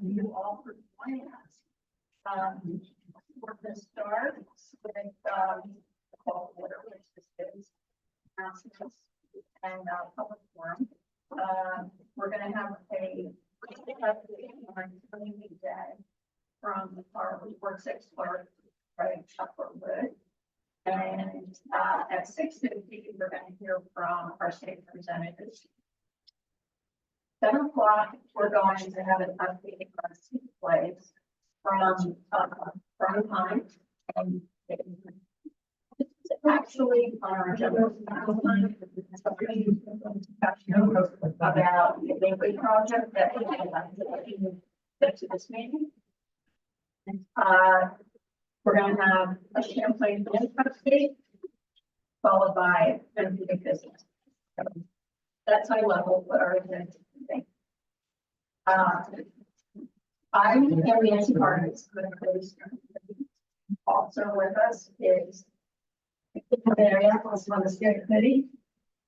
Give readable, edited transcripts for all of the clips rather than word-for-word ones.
you all for joining us. We're going to start with call order, which is announcements and public forum. We're going to have a community day from our Ward 6 clerk, right, Chuckler Wood. And at 6:50, we're going to hear from our state representatives. 7 o'clock, we're going to have an update on seat plays from time. And actually, on our agenda, about the gateway project that we get to this meeting. We're going to have a Champlain update, followed by NPA Business. So that's high level, what our agenda is today. I'm Nancy Barnes, also with us is Mary also on the steering committee,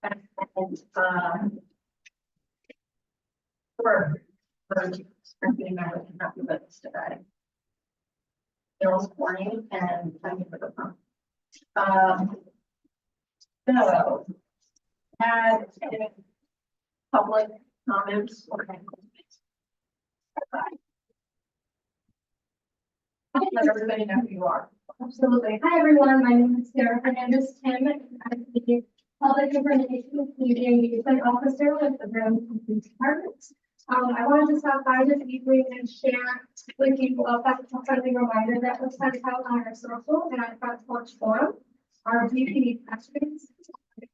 and we're strengthening members and happy with us today. Bill's morning and thank you for the phone. So, had any public comments or any comments? Let everybody know who you are. Absolutely. Hi, everyone. My name is Sarah Hernandez-Tim. I'm the Public Information Engagement Officer with the Burlington Police Department. I wanted to stop by this evening and share with you a friendly reminder that was sent out on our social and our front porch forum. Our DPD questions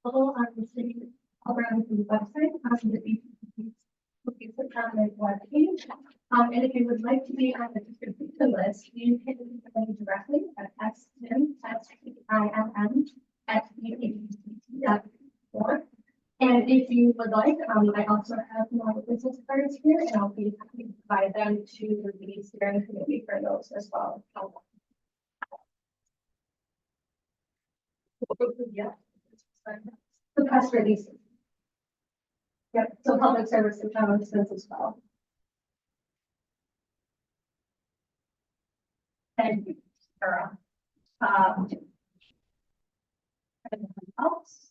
available on the city of Burlington website, on the DPD webpage. And if you would like to be on the distribution list, you can email me directly at stim@bpdct.org. And if you would like, I also have my business cards here, and I'll be happy to provide them to the steering committee for those as well. Yeah. The press releases. Yep. So public service announcements as well. Thank you, Sarah. Anyone else?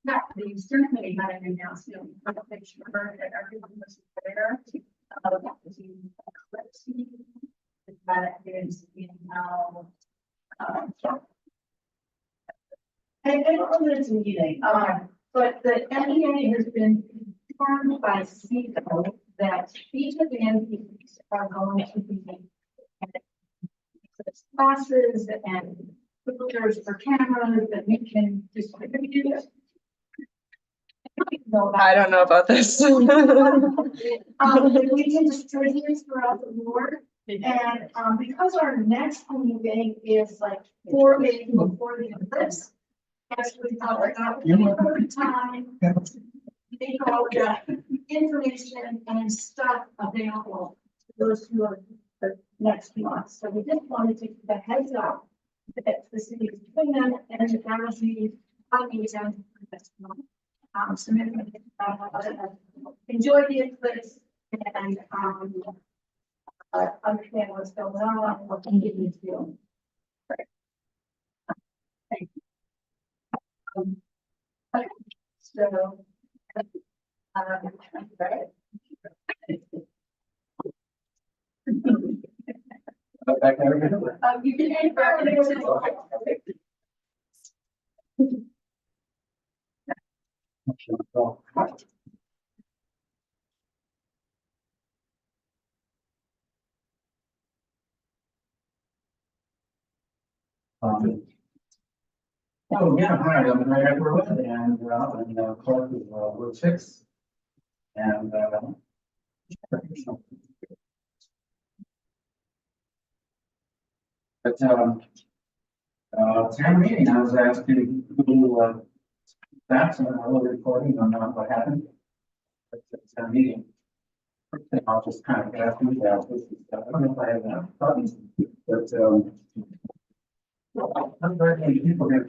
Yeah, the steering committee had an announcement. I want to make sure that everyone was aware that is in I don't know that it's a meeting, but the NPA has been informed by CECO that each of the NPAs are going to be classes and filters for cameras that we can distribute. I don't know about this. We can distribute throughout the board. And because our next meeting is like 4 days before the eclipse, as we talked about, time, make all the information and stuff available to those who are the next month. So we just wanted to give the heads up that the city is doing them and the guarantee on the agenda for this month. So maybe enjoy the eclipse and understand what's going on and what can get you feeling. Great. Thank you. Okay. So, right. You can hang back. Oh, yeah, hi, I'm Larry Berlin, and I'm clerk of Ward 6. And but town meeting, I was asking who that's on a little recording on what happened at the town meeting. First thing, I'll just kind of ask you about this stuff. I don't know if I have enough problems, but I'm very many people here.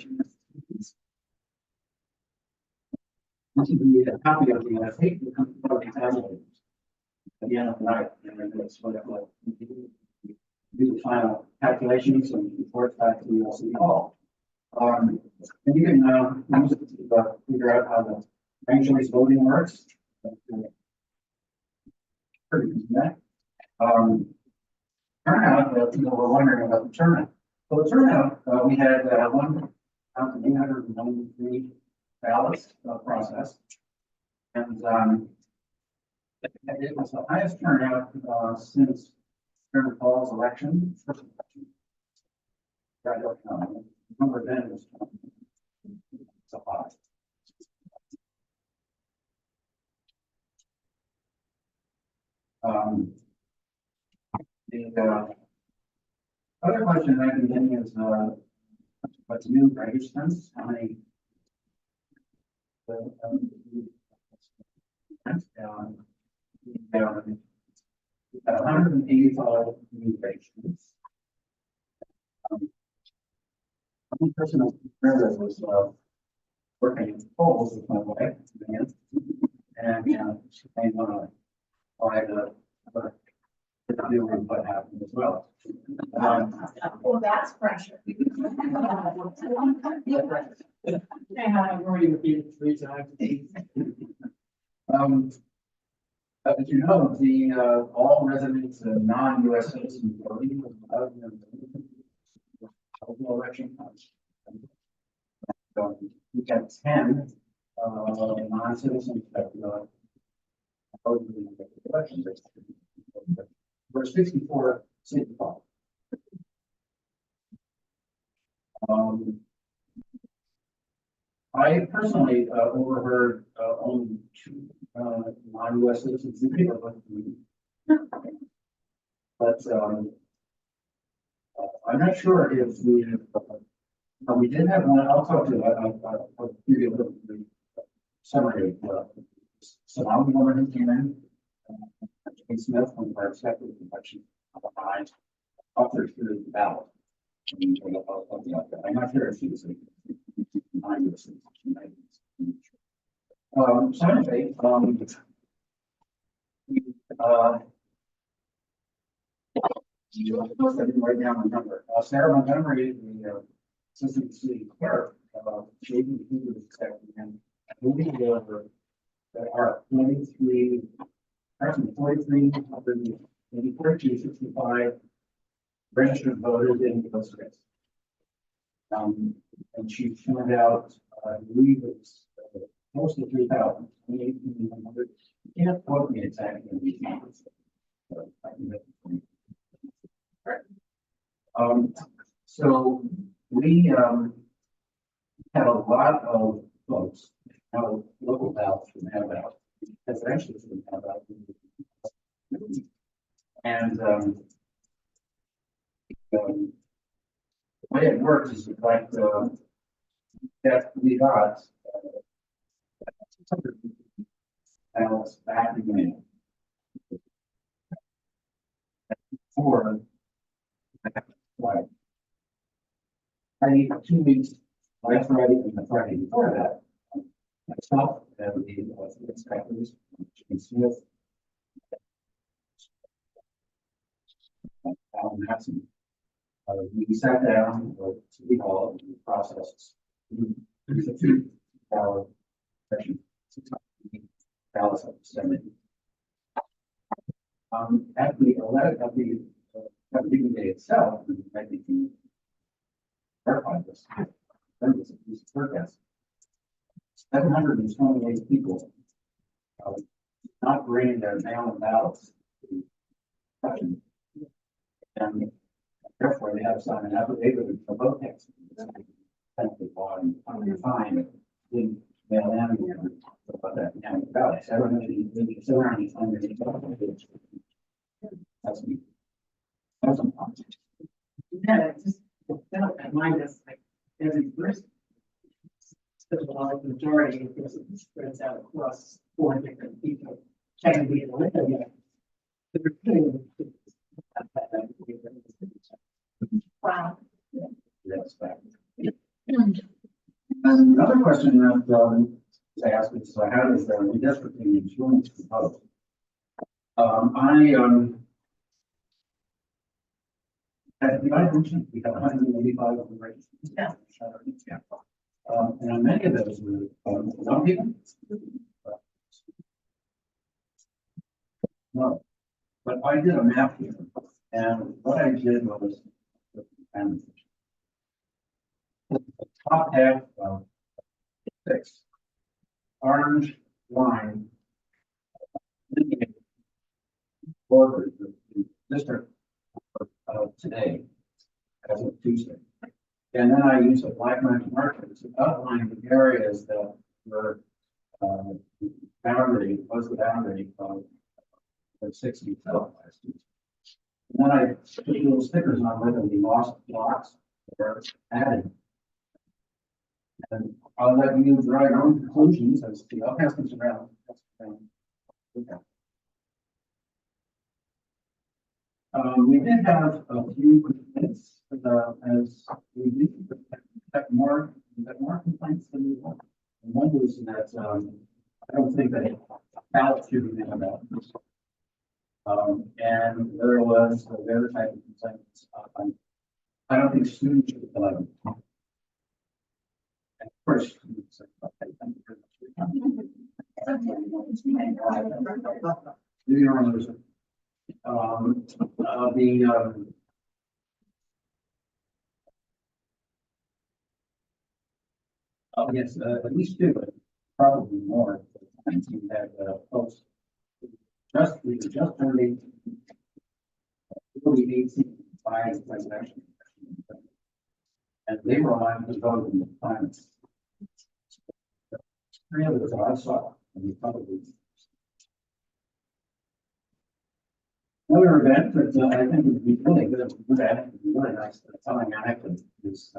This is the copy of the state company tablet at the end of the night, and then it's what it will do the final calculations and report back to the city hall. And you can use it to figure out how the ranked choice voting works. Pretty easy, that. Turnout, we're wondering about the turnout. So the turnout, we had 1,893 ballots processed. And it was the highest turnout since Chairman Paul's election. I don't know. The number then was so high. The other question I've been getting is what's new registrants? How many? We've got 185 new registrants. One person was working in polls with my wife, and she came on the deal with what happened as well. Well, that's pressure. I've already repeated 3 times. As you know, the all residents and non-US citizens voting was allowed in the election. We had 10 non-citizens that voted in the election. There were 64 city hall. I personally overheard only 2 non-US citizens in the meeting. But I'm not sure if we did have one. I'll talk to I'll give you a little summary of some woman who came in, Jane Smith, from our executive convention behind, authored through the ballot. I'm not sure if she was a non-US citizen. So anyway, write down the number. Sarah Montgomery, the assistant city clerk, Jaden Hoover is expecting him. Moving over, there are 43, actually 43, maybe 1465 registered voters in the district. And she turned out, I believe it's close to 3,000, 2,800. You can't quote me exactly in these numbers. So we had a lot of votes. Now local ballots didn't have out. Presidential didn't have out. And the way it works is like that we got 600 ballots back again for like Friday, 2 weeks, last Friday and the Friday before that. Myself and the inspectors, Jane Smith, Alan Matson, we sat down with City Hall and the process. There's a 2-hour session, 600 ballots of the at the meeting day itself, I think you verified this. There was a piece of forecast. 728 people not bringing their mail-in ballots to election. And therefore they have to sign an affidavit for vote tax. Penalty law and fine didn't mail in about that ballot. 728 ballots. That's me. That's a problem. Yeah, it's just felt that mine is like every person. Still a large majority because it spreads out across 4 different people. Trying to be in the window yet. Wow. That's fact. And another question that asked me, so how does the redistricting influence the vote? Did I mention we have 185 of the races? Yeah. Yeah. And many of those were, young people. No, but I did a map here, and what I did was, and the top half of 6 orange line indicates borders the district of today as of Tuesday. And then I use a black marker to outline the areas that were was the boundary of the 60 last Tuesday. And then I put little stickers on whether we lost blocks or added. And I'll let you draw your own conclusions as to how pass this around. Okay. We did have a few complaints, as we did have more complaints than we want. And one was that, I don't think that ballot should be about this. And there was the other type of complaints. I don't think students should fill out. And of course, students are, okay, thank you very much. Do your own research. Yes, at least 2, but probably more. I think that folks we just turned 18. Will be 18 by presidential. And they were allowed to vote in the finals. 3 of those I saw, and we probably. Another event that I think would be really good, really nice, telling anecdote is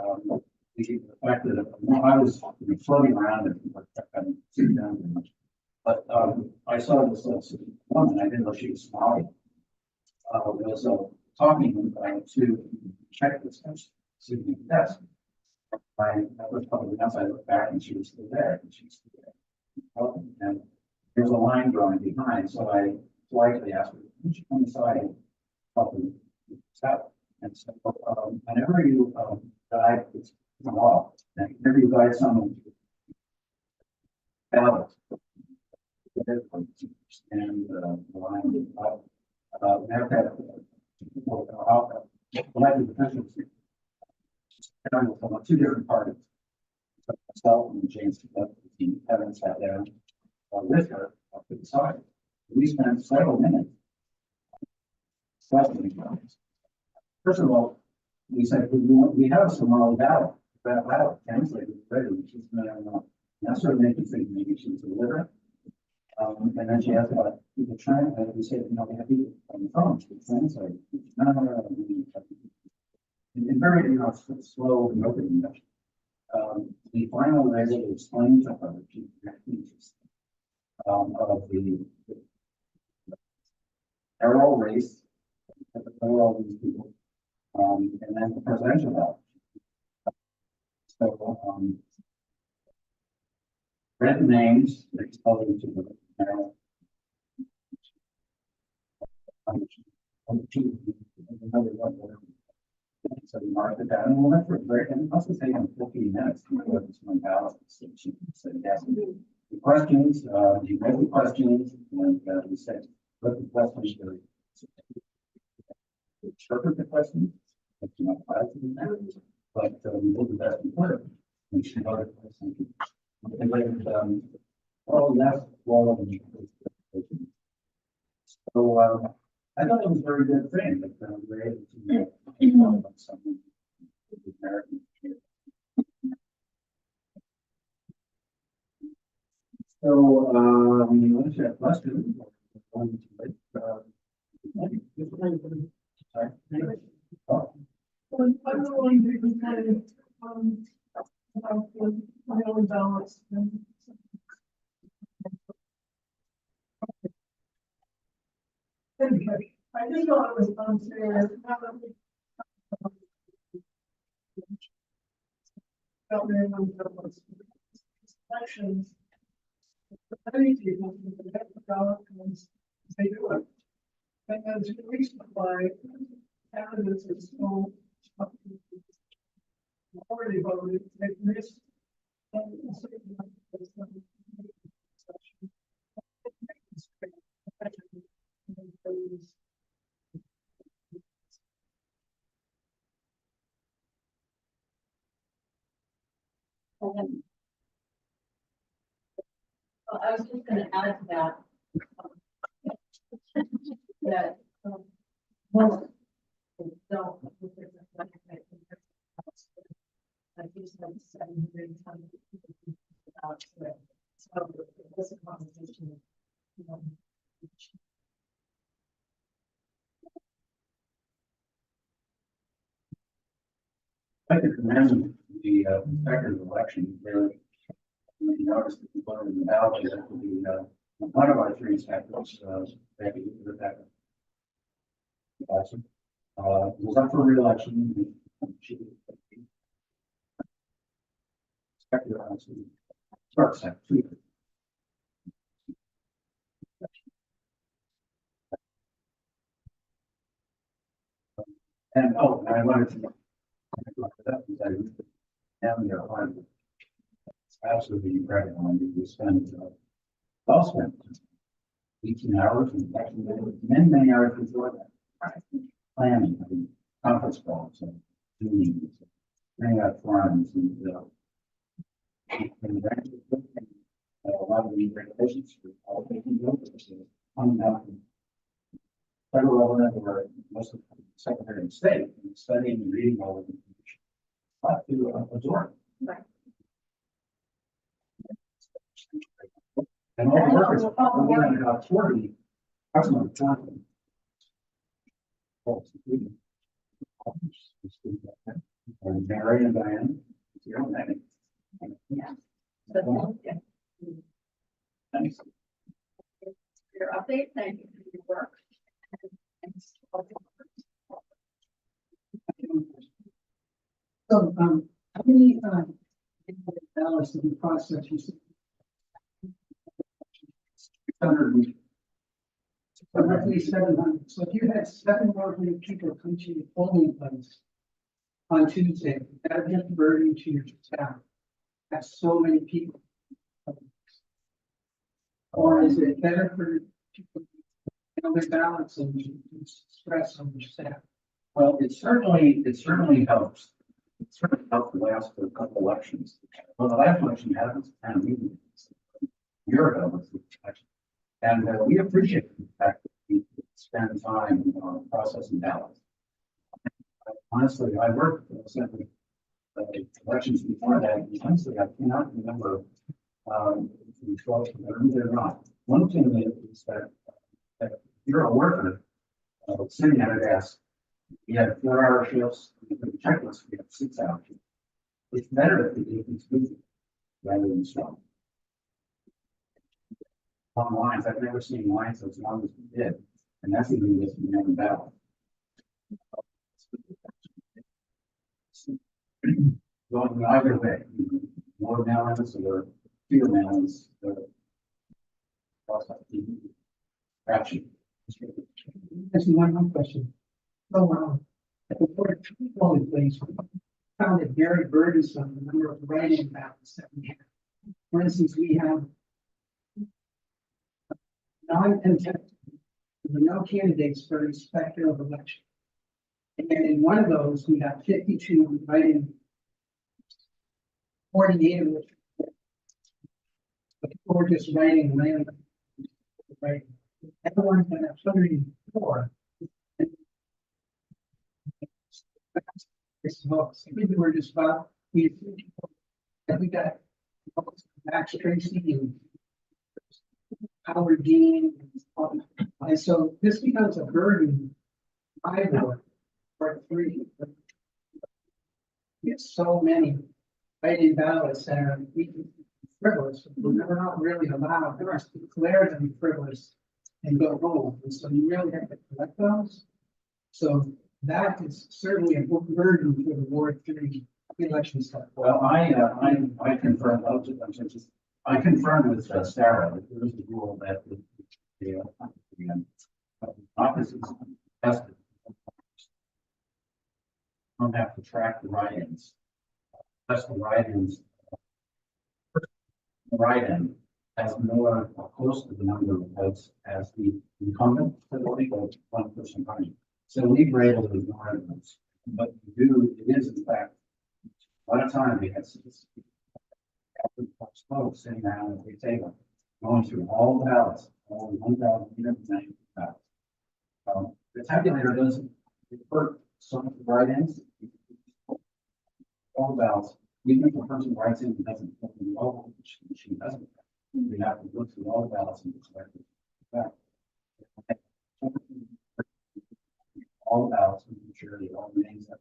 the fact that I was floating around and sitting down very much. But I saw this woman, I didn't know she was Somali, was talking to check this sitting at the desk. That was probably once I looked back and she was still there, and she's still there. And there's a line drawing behind, so I politely asked her, "Would you come inside and help me out?" And so whenever you guide this law, and whenever you guide someone to ballot, and the line we have to have elected officials from 2 different parties. So myself and James Evans sat down with her up to the side. We spent several minutes. First of all, we said we have some Somali ballot. That ballot translated ready. She's not. That's sort of making me think maybe she's illiterate. And then she asked about people trying, we said, we have people on the phone to translate. No. And very, slow and open. We finally were able to explain to her of the parallel race, all these people, and then the presidential ballot. So, read the names, exposed to the narrow. Another one. So we marked it down and we went for a break, and it must have taken 15 minutes to go to my ballot. So she said, yes. The questions, you read the questions, and we said, what the questions were. Interpret the questions, but you know, but we did the best we could. And she voted for something. And then, yes, all of them. So, I thought it was a very good thing that we were able to talk about something. So, let's have questions. Sorry. I'm going to be kind of, about my own balance. Anyway, I just want to respond to elections. I need people to get the ballot and they do it. And to resupply candidates are still already voted, they missed. And so, Well, I was just gonna add to that. That, most don't. Like you said, 700 tons of people out to it. So it was a conversation. You know, I could commend the inspector of election, really. You noticed that people in the ballot, that would be one of our three inspectors, Rebecca. Awesome. Was up for re-election. She inspector also starts at 2. And I wanted to and their hard. It's absolutely incredible. And you spend, well spent 18 hours and actually many hours before that. Planning, I mean, conference calls and meetings, bringing out forums and a lot of the regulations for all taking over. On that. Federal level or most of the Secretary of State studying and reading all of the information. But to absorb. Right. And all the workers, we had about 40, approximately 40. And Mary and Diane, zero many. Yeah. But, yeah. Thanks. Your update, thank you for your work. so, how many, ballots did you process? You said 600. roughly 700. So if you had 700 people come to your polling place on Tuesday, that would just burden to your staff. That's so many people. Or is it better for people to know their ballots and stress on their staff? Well, it certainly helps. It certainly helped the last couple elections. Well, the last election happened kind of even a year ago was the election. And we appreciate the fact that we spend time processing ballots. Honestly, I worked simply elections before that. And honestly, I cannot remember the 12 or not. One thing is that if you're a worker, sitting at a desk, you have 4-hour shifts, you put the checklist, you have 6-hour shifts. It's better if it's busy rather than strong. Long lines, I've never seen lines as long as we did, and that's even with the never ballot. Going either way, more balance or fewer balance, fraction. That's one more question. So, at the board polling place, found it very burdensome, the number of write-in ballots that we have. For instance, we have non-contested, there were no candidates for inspector of election. And in one of those, we got 52 write-in, 48 of which but people were just writing random. Right. Everyone had 104. We were just about, we got Max Tracy and Howard Dean. And so this becomes a burden. I would, or 3. It's so many write-in ballots that are frivolous. We're not really allowed to declare them frivolous and go home. And so you really have to collect those. So that is certainly a burden for the Ward 3 election stuff. Well, I confirm those of them, just I confirmed with Sarah that there is a rule that the offices tested. Don't have to track the write-ins. Test the write-ins. The write-in has more or close to the number of votes as the incumbent, so only votes one person running. So we were able to ignore those. But we do, it is in fact, a lot of time we had folks sitting down at the table, going through all the ballots, all 1,390 ballots. The tabulator doesn't report some of the write-ins, all the ballots, even if the person writes in and doesn't put the all, she doesn't. We have to look through all the ballots and expect that. All the ballots, making sure that all the names that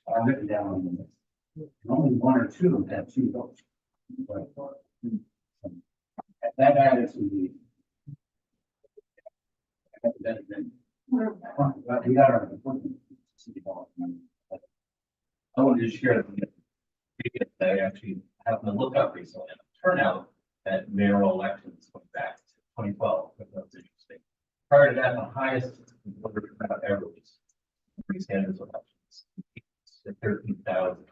are written down on the list. And only one or two have two votes. That added to the. We got our. I wanted to share that I actually happened to look up recently and the turnout at mayoral elections going back to 2012. That was interesting. Prior to that, the highest voter turnout ever was Sanders elections, 13,000.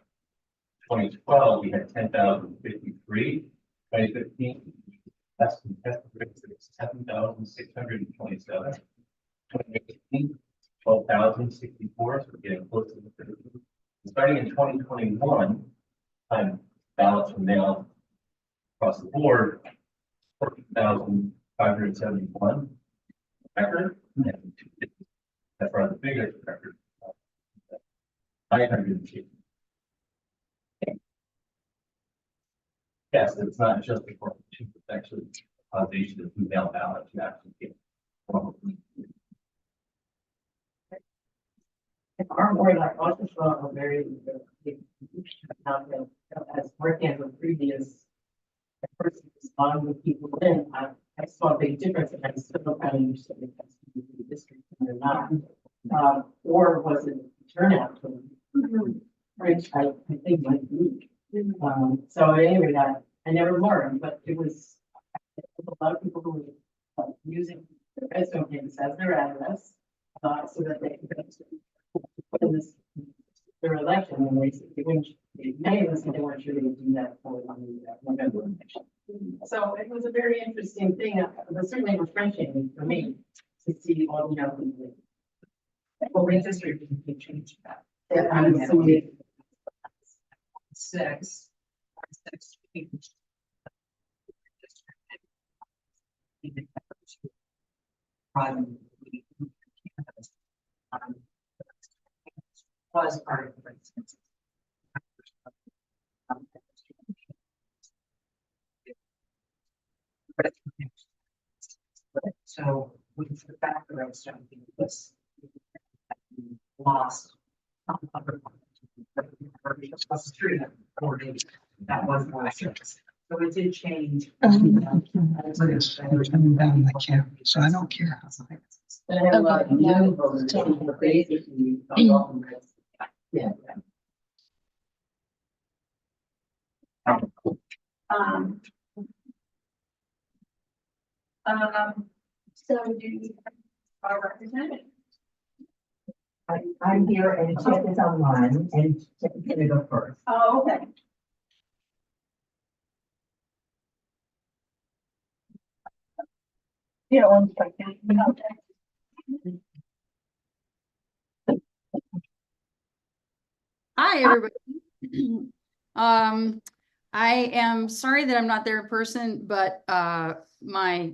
2012, we had 10,053. 2015, less than 7,627. 2018, 12,064. So we're getting close to the 30. Starting in 2021, time ballots were mailed across the board, 14,571 record, and that's rather the biggest record, 950. Yes, it's not just the two, it's actually causation of who mail ballots you actually get. Our board, I also saw a very big out there as working with previous person responding with people in. I saw a big difference and I still kind of understood if that's the district or not. Or was it turnout to which I think might be. So anyway, I never learned, but it was a lot of people who were using the resume names as their address so that they could put in this their election, and they wouldn't, many of us, they weren't sure they would do that for November election. So it was a very interesting thing. It was certainly refreshing for me to see all the young people. Well, the district can change that. Six. Was part of the instance. So with the background something was lost. That was last year. So it did change. Coming down the camp, so I don't care how. And I have a lot of young voters who are basically. Yeah. So do you have our representative? I'm here and Chip is online and Chip is gonna go first. Oh, okay. Yeah, 1 second. Hi, everybody. I am sorry that I'm not there in person, but my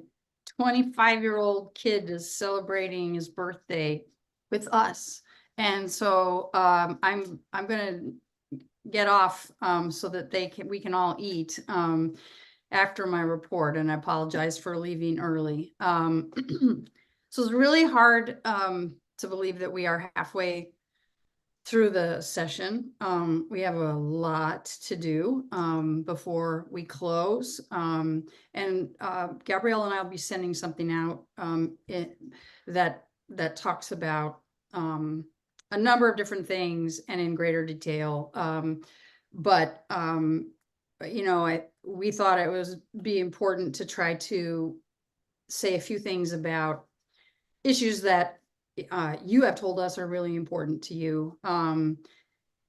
25-year-old kid is celebrating his birthday with us. And so I'm gonna get off so that we can all eat after my report, and I apologize for leaving early. So it's really hard to believe that we are halfway through the session. We have a lot to do before we close. And Gabrielle and I will be sending something out that talks about a number of different things and in greater detail. But you know, we thought it was be important to try to say a few things about issues that you have told us are really important to you.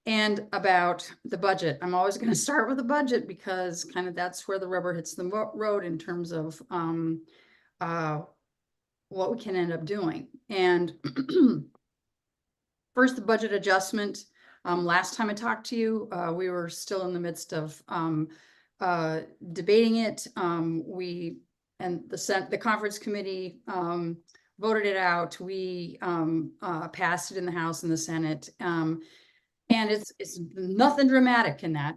And about the budget. I'm always going to start with the budget because kind of that's where the rubber hits the road in terms of what we can end up doing. And first, the budget adjustment. Last time I talked to you, we were still in the midst of debating it. The conference committee voted it out. We passed it in the House and the Senate. And it's nothing dramatic in that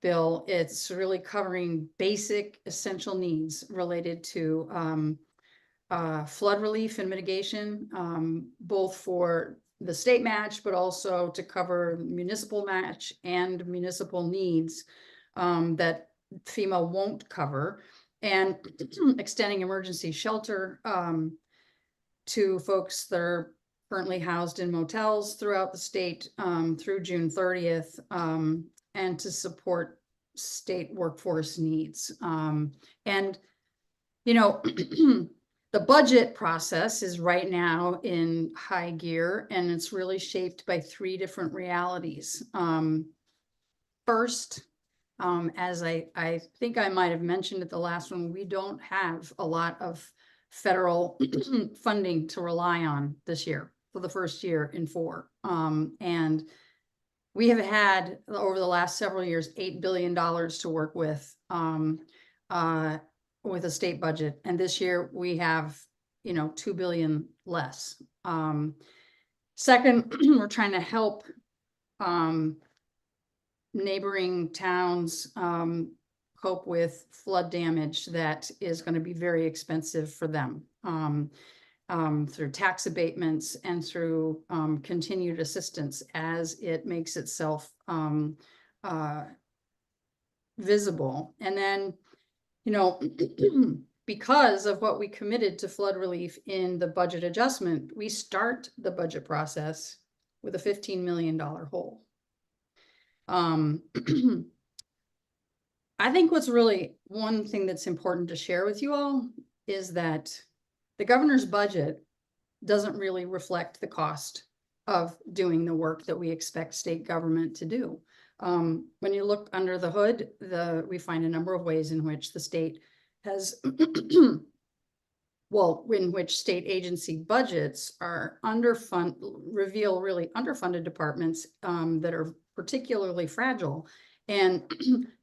bill. It's really covering basic essential needs related to flood relief and mitigation, both for the state match, but also to cover municipal match and municipal needs that FEMA won't cover, and extending emergency shelter to folks that are currently housed in motels throughout the state through June 30th, and to support state workforce needs. And, you know, the budget process is right now in high gear, and it's really shaped by three different realities. First, as I think I might have mentioned at the last one, we don't have a lot of federal funding to rely on this year for the first year in 4. And we have had over the last several years, $8 billion to work with a state budget. And this year we have, $2 billion less. Second, we're trying to help neighboring towns cope with flood damage that is going to be very expensive for them. Through tax abatements and through continued assistance as it makes itself visible. And then, because of what we committed to flood relief in the budget adjustment, we start the budget process with a $15 million hole. I think what's really one thing that's important to share with you all is that the governor's budget doesn't really reflect the cost of doing the work that we expect state government to do. When you look under the hood, we find a number of ways in which the state has, in which state agency budgets are reveal really underfunded departments that are particularly fragile. And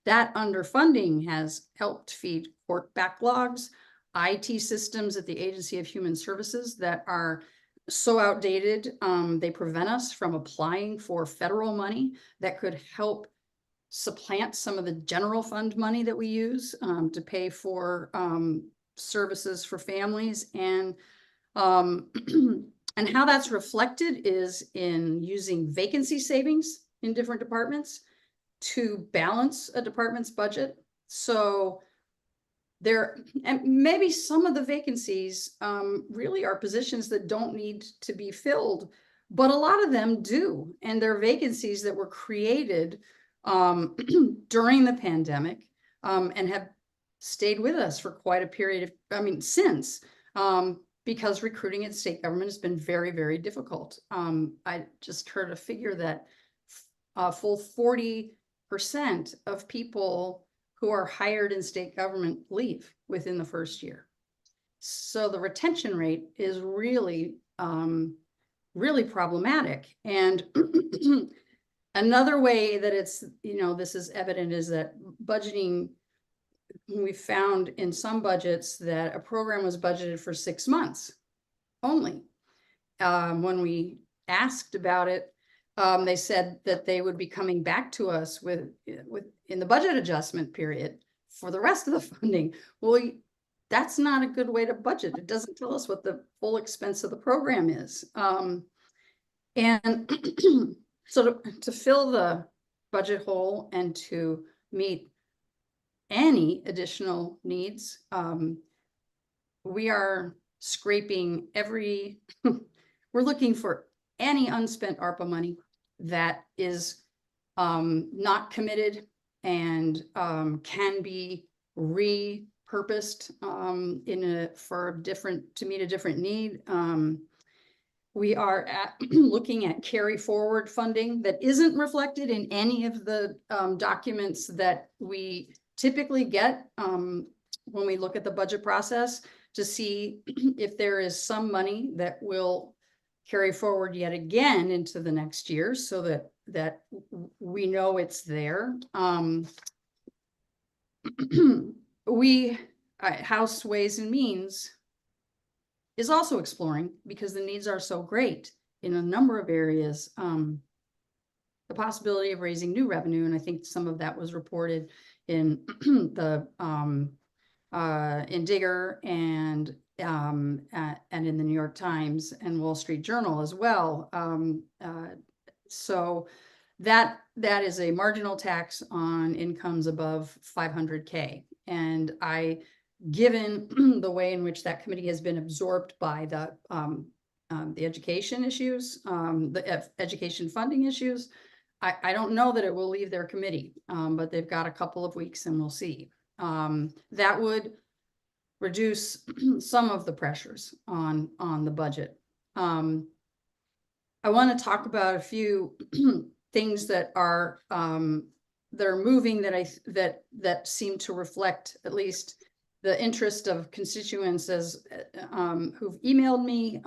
that underfunding has helped feed court backlogs, IT systems at the Agency of Human Services that are so outdated, they prevent us from applying for federal money that could help supplant some of the general fund money that we use to pay for services for families. And and how that's reflected is in using vacancy savings in different departments to balance a department's budget. So and maybe some of the vacancies really are positions that don't need to be filled, but a lot of them do. And they're vacancies that were created during the pandemic and have stayed with us for quite a period of, since, because recruiting at state government has been very, very difficult. I just heard a figure that a full 40% of people who are hired in state government leave within the first year. So the retention rate is really, really problematic. And another way that it's, this is evident is that budgeting, we found in some budgets that a program was budgeted for 6 months only. When we asked about it, they said that they would be coming back to us with in the budget adjustment period for the rest of the funding. Well, that's not a good way to budget. It doesn't tell us what the full expense of the program is. And so to fill the budget hole and to meet any additional needs, we are scraping we're looking for any unspent ARPA money that is not committed and can be repurposed to meet a different need. We are looking at carry forward funding that isn't reflected in any of the documents that we typically get when we look at the budget process, to see if there is some money that will carry forward yet again into the next year, so that we know it's there. House Ways and Means is also exploring, because the needs are so great in a number of areas, the possibility of raising new revenue. And I think some of that was reported in the in Digger and in the New York Times and Wall Street Journal as well. So that is a marginal tax on incomes above 500K. And given the way in which that committee has been absorbed by the education issues, the education funding issues, I don't know that it will leave their committee, but they've got a couple of weeks and we'll see. That would reduce some of the pressures on the budget. I want to talk about a few things that are moving, that seem to reflect at least the interest of constituents who've emailed me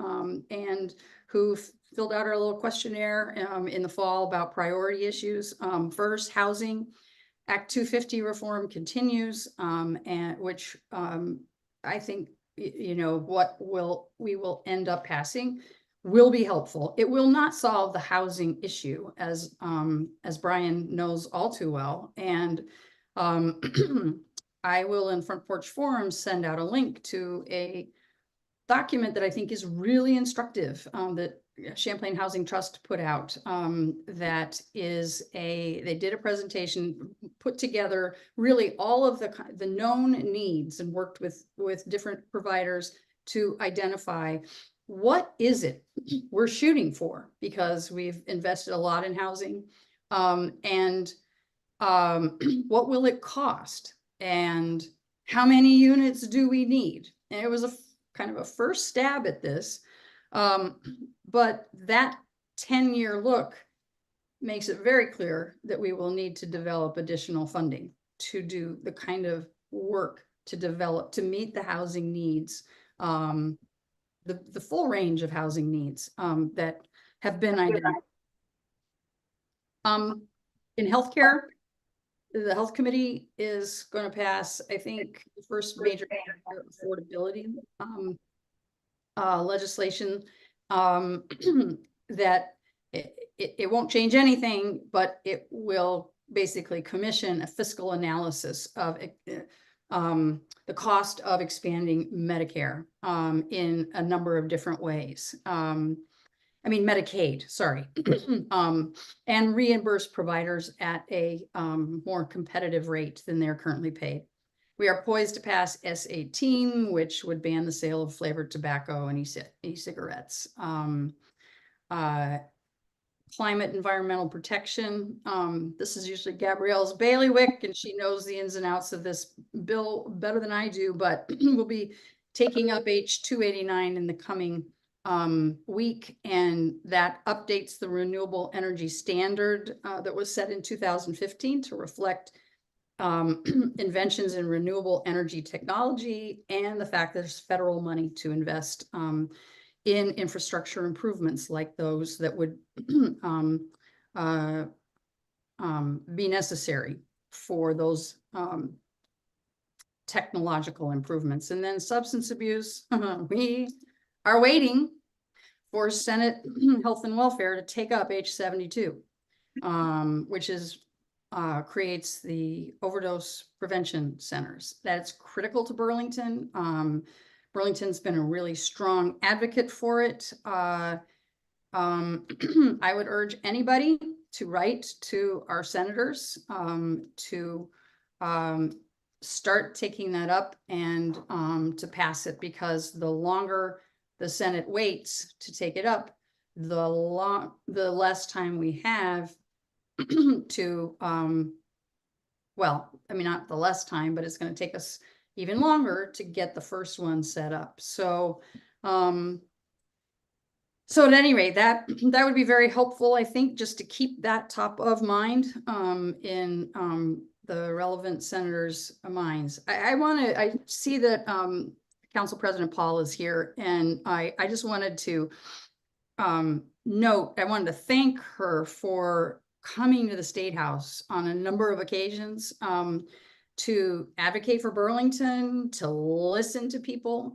and who've filled out our little questionnaire in the fall about priority issues. First, housing. Act 250 reform continues, and which I think, what we will end up passing will be helpful. It will not solve the housing issue, as Brian knows all too well. And I will, in Front Porch Forums, send out a link to a document that I think is really instructive, that Champlain Housing Trust put out. That is they did a presentation, put together really all of the known needs, and worked with different providers to identify what is it we're shooting for, because we've invested a lot in housing, and what will it cost, and how many units do we need? And it was a kind of a first stab at this. But that 10-year look makes it very clear that we will need to develop additional funding to do the kind of work to meet the housing needs, the full range of housing needs that have been identified. In healthcare, the health committee is going to pass, I think, the first major affordability legislation, that it won't change anything, but it will basically commission a fiscal analysis of the cost of expanding Medicare in a number of different ways. Medicaid, sorry, and reimburse providers at a more competitive rate than they're currently paid. We are poised to pass S18, which would ban the sale of flavored tobacco and e-cigarettes. Climate environmental protection. This is usually Gabrielle's bailiwick, and she knows the ins and outs of this bill better than I do, but we'll be taking up H289 in the coming week, and that updates the renewable energy standard that was set in 2015 to reflect inventions in renewable energy technology, and the fact that there's federal money to invest in infrastructure improvements like those that would be necessary for those technological improvements. And then substance abuse, we are waiting for Senate Health and Welfare to take up H72, which is creates the overdose prevention centers. That's critical to Burlington. Burlington's been a really strong advocate for it. I would urge anybody to write to our senators to start taking that up and to pass it, because the longer the Senate waits to take it up, the less time we have to well, I mean, not the less time, but it's gonna take us even longer to get the first one set up. So, so at any rate, that would be very helpful, I think, just to keep that top of mind, in, the relevant senators' minds. I see that, Council President Paul is here, and I just wanted to, note, I wanted to thank her for coming to the State House on a number of occasions, to advocate for Burlington, to listen to people,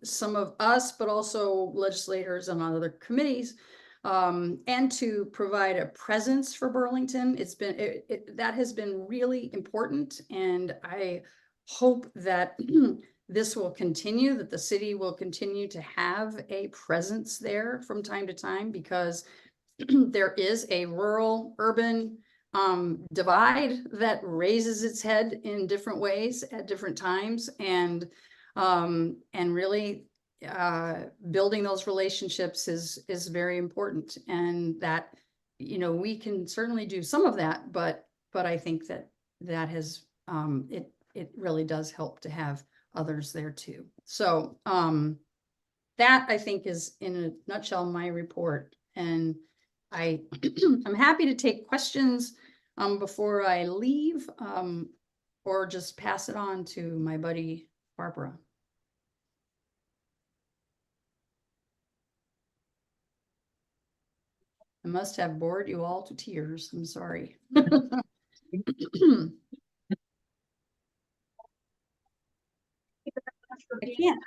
some of us, but also legislators on other committees, and to provide a presence for Burlington. It's been, that has been really important, and I hope that this will continue, that the city will continue to have a presence there from time to time, because there is a rural urban divide that raises its head in different ways at different times, and really building those relationships is very important, and that, you know, we can certainly do some of that, but I think that has it really does help to have others there too. So that, I think, is in a nutshell my report, and I'm happy to take questions before I leave, or just pass it on to my buddy Barbara. I must have bored you all to tears. I'm sorry. I can't.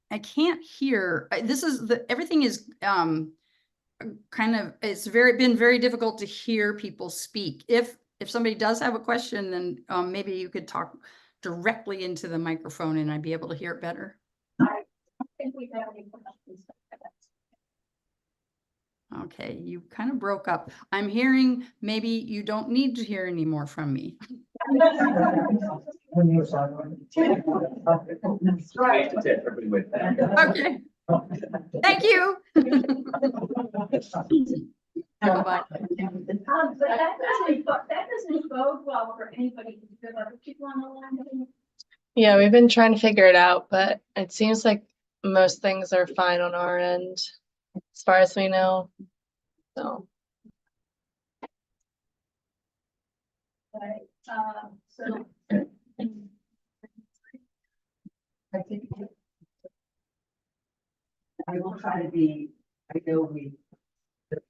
I can't hear. This is everything is kind of, it's been very difficult to hear people speak. If somebody does have a question, then maybe you could talk directly into the microphone and I'd be able to hear it better. I think we have any questions. Okay, you kind of broke up. I'm hearing maybe you don't need to hear any more from me. Right. That's it, everybody with that. Okay. Thank you. Bye-bye. But that doesn't bode well for anybody. There are people on the line. Yeah, we've been trying to figure it out, but it seems like most things are fine on our end, as far as we know. So, Right. So. I think I will try to be, I know the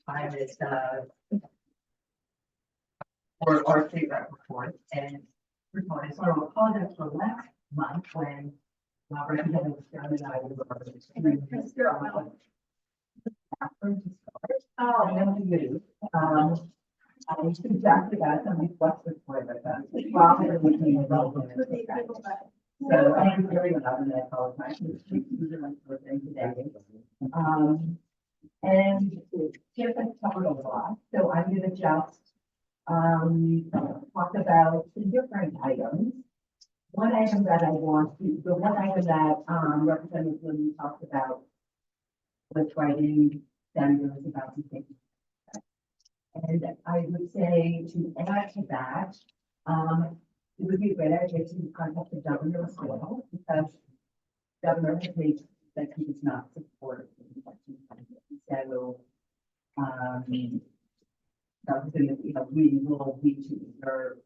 time is, for our state rep report, and first of all, I sort of apologize for last month when Representative Stern and I were. I know you. I was exactly that, somebody flexed for it, but while it was being relevant. So I am very loud and I apologize. Today. And different covered a lot, so I'm gonna just talk about the different items. One item that I want to, the one item that Representative Lynn talked about was writing senators about some things. And I would say to add to that, it would be a great idea to contact the governor as well, because the governor has made that he does not support. So, you know, we will need to observe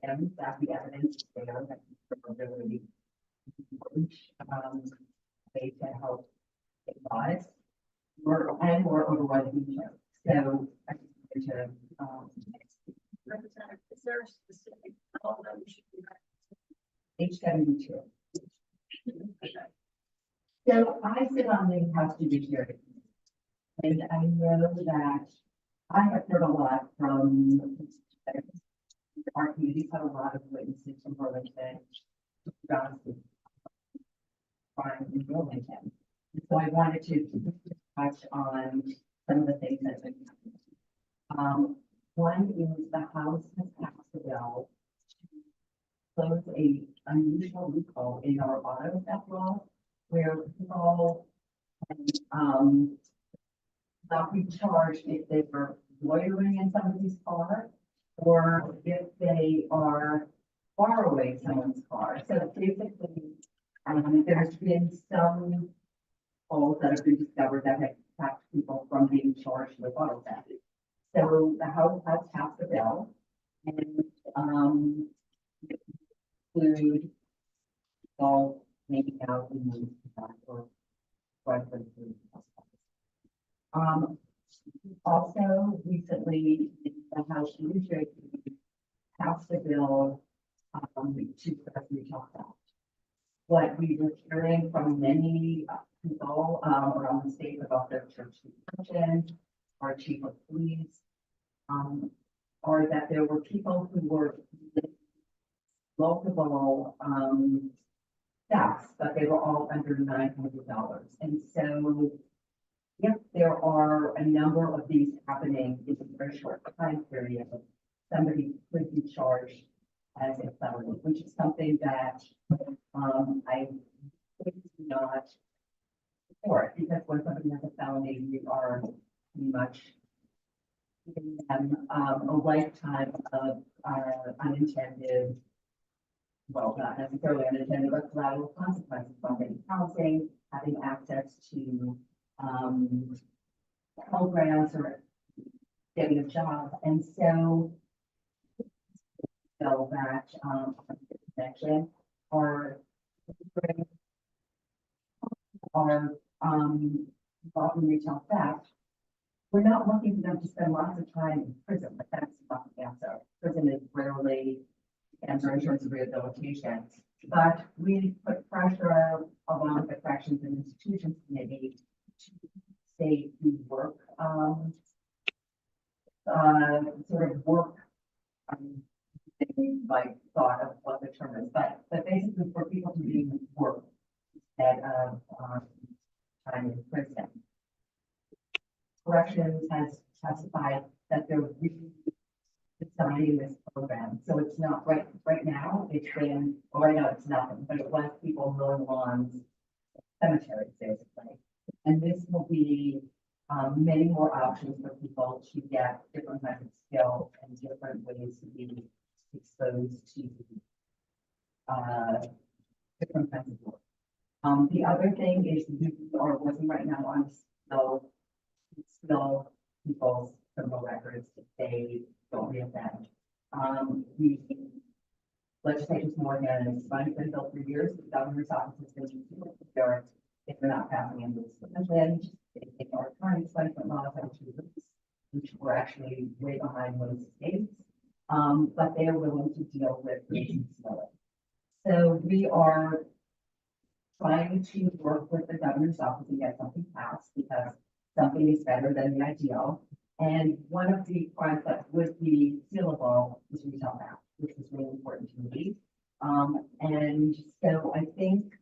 and that the evidence is there that really important way to help advise or override the issue. So I think to Representative, is there a specific call that we should be? H72. So I sit on the House Judiciary, and I know that I have heard a lot from our communities, had a lot of witnesses from Burlington, crime in Burlington. So I wanted to touch on some of the things that have been happening. One is the House has passed a bill to close a unusual loophole in our auto theft law, where people can not be charged if they were loitering in somebody's car, or if they are borrowing someone's car. So basically, there's been some holes that have been discovered that have kept people from being charged with auto theft. So the House has passed a bill and, include all maybe out in the back or right for the. Also recently, the House Judiciary Committee passed a bill, to retail theft. What we were hearing from many people, around the state about their church function, our chief of police, are that there were people who were multiple, thefts, but they were all under $900. And so, if there are a number of these happening in a very short time period, somebody could be charged as a felony, which is something that, I would not support, because when somebody has a felony, we are pretty much giving them, a lifetime of, unintended, well, not necessarily unintended, but collateral consequences from getting housing, having access to, programs or getting a job. And so that, section are, involved in retail theft. We're not looking for them to spend lots of time in prison, but that's not the answer. Prison is rarely answer in terms of rehabilitation. But we put pressure along the corrections and institutions committee to say the work, sort of work, like thought of what the term is, but basically for people to do work instead of, time in prison. Corrections has testified that they're really designing this program, so it's not right now, it's been, well, right now it's nothing, but it was people mowing lawns, cemeteries basically. And this will be, many more options for people to get different kinds of skills and different ways to be exposed to, different kinds of work. The other thing is we are working right now on still people's criminal records if they don't reoffend. We legislature's more than it's been built for years. The governor's office has been using it. If they're not passing in this legislation, they are current employment laws which were actually way behind most states. But they are willing to deal with this. So we are trying to work with the governor's office and get something passed because something is better than the ideal. And one of the crimes that would be sealable is retail theft, which was really important to me. And so I think,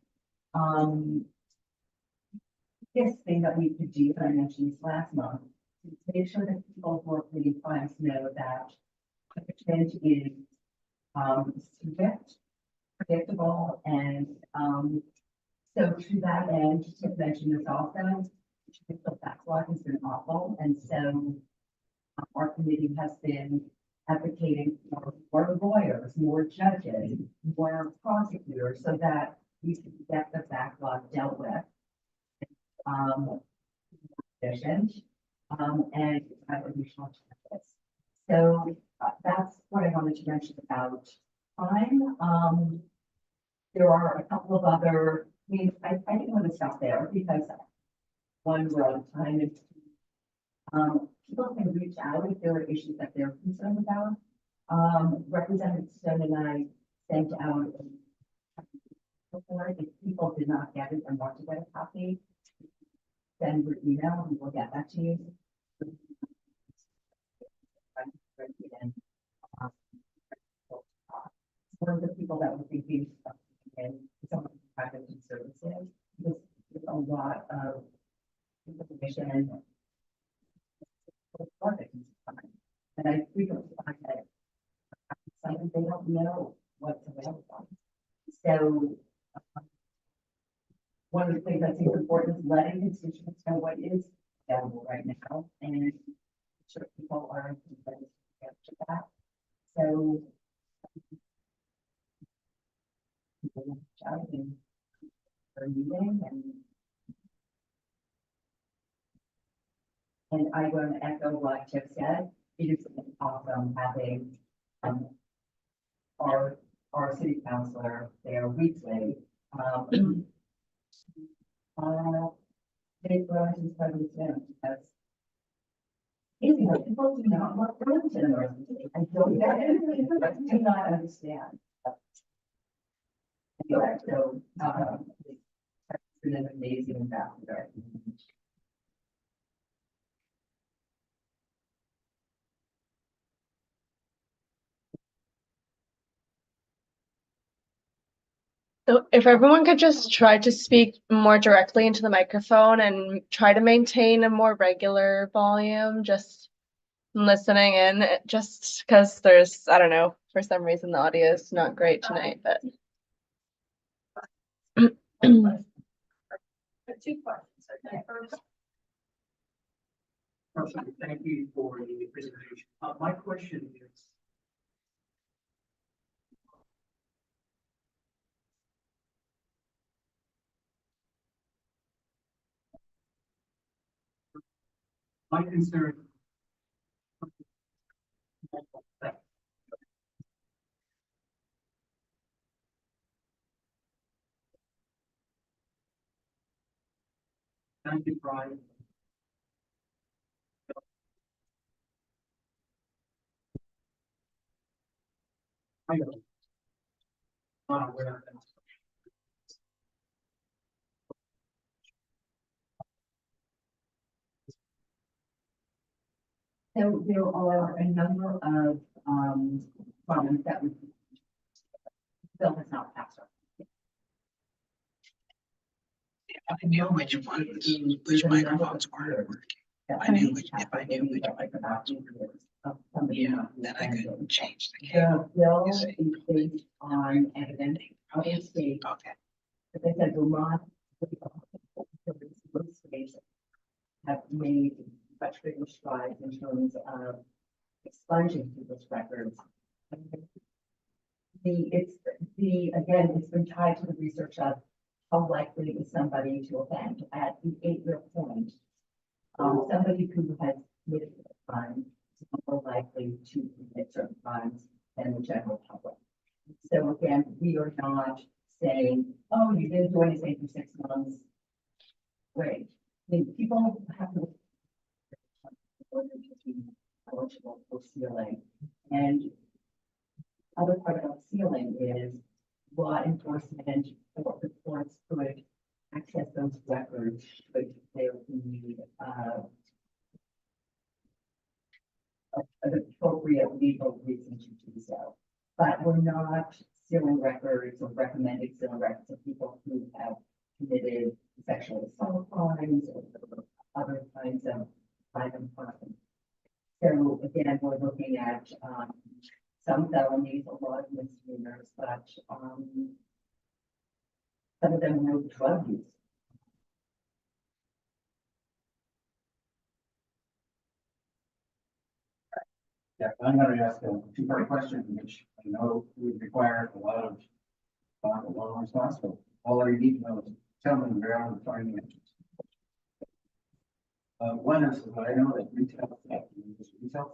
this thing that we could do, and I mentioned this last month, is make sure that people who are committing crimes know that the change is, strict, predictable, and, so to that end, just to mention this also, the backlog has been awful, and so our committee has been advocating for more lawyers, more judges, more prosecutors, so that we can get the backlog dealt with. Efficient, and have additional charges. So that's what I wanted to mention about time. There are a couple of other, I mean, I didn't want to stop there because one, we're out of time. And, people can reach out if there are issues that they're concerned about. Representative Stone and I sent out before, if people did not get it and want to get a copy, send your email, we will get that to you. One of the people that were thinking of some of the private services, there's a lot of information. And I frequently find that they don't know what's available. So one of the things I think is important is letting constituents know what is available right now and sure people people aren't convinced to get to that. So. People shouting for a meeting and I want to echo what Chip said. It is awesome having our city councilor there weekly. They brought his studies in because easy, people do not want Burlington or I don't get it, I do not understand. Anyway, so it's been an amazing ambassador. So if everyone could just try to speak more directly into the microphone and try to maintain a more regular volume, just listening in, just because there's, I don't know, for some reason the audio is not great tonight, but. Two questions, okay, first. Perfect. Thank you for the presentation. My question is. My concern. Thank you, Brian. I know. Not aware of that. So there are a number of funds that we bill has not passed. I knew which ones, which microphones weren't working. I knew which, if I knew which microphones were. Yeah, then I could change the camera. The bill is based on evidence of the state. Okay. But they said Vermont. States have made much bigger strides in terms of expunging people's records. Again, it's been tied to the research of how likely is somebody to offend at the 8-year point. Somebody who has committed a crime is more likely to commit certain crimes than the general public. So again, we are not saying, oh, you didn't do anything for 6 months. Great. I mean, people have to be eligible for sealing. And other part about sealing is law enforcement or the courts could access those records should there be an appropriate legal reason to do so. But we're not sealing records or recommending sealing records of people who have committed sexual assault crimes or other kinds of violent crimes. So again, we're looking at some felonies, a lot of misdemeanors, but some of them were drug use. Yeah, I'm going to ask a two-part question, which I know would require a lot of responsible. All I need to know is tell me where I'm finding it. One is that I know that retail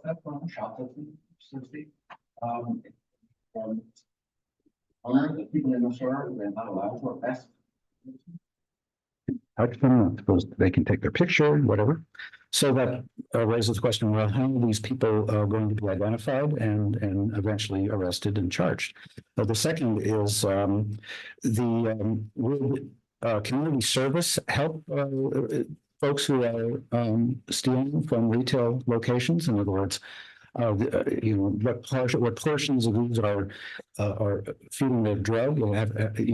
theft on shoplifting, so to speak. Owners, the people in the store, they're not allowed to invest. Touch them, I suppose they can take their picture, whatever. So that raises the question, well, how are these people going to be identified and eventually arrested and charged? The second is will community service help folks who are stealing from retail locations? In other words, what portions of these are feeding their drug or have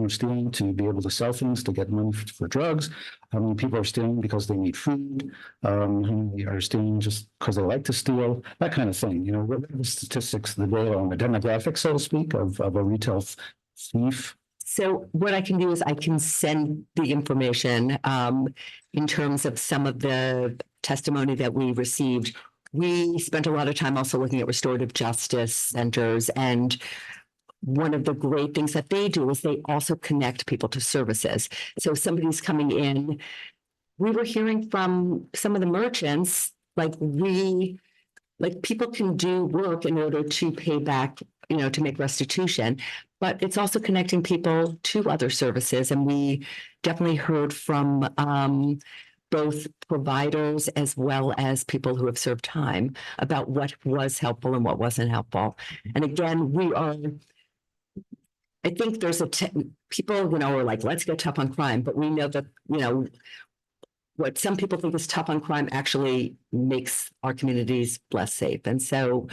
stealing to be able to sell things to get money for drugs? How many people are stealing because they need food? How many are stealing just because they like to steal? That kind of thing. What are the statistics, the data on the demographics, so to speak, of a retail thief? So what I can do is I can send the information in terms of some of the testimony that we received. we spent a lot of time also looking at restorative justice centers, and one of the great things that they do is they also connect people to services. So if somebody's coming in, we were hearing from some of the merchants, like people can do work in order to pay back, to make restitution, but it's also connecting people to other services. And we definitely heard from both providers as well as people who have served time about what was helpful and what wasn't helpful. And again, I think there's people, are like, let's get tough on crime, but we know that, what some people think is tough on crime actually makes our communities less safe. And so,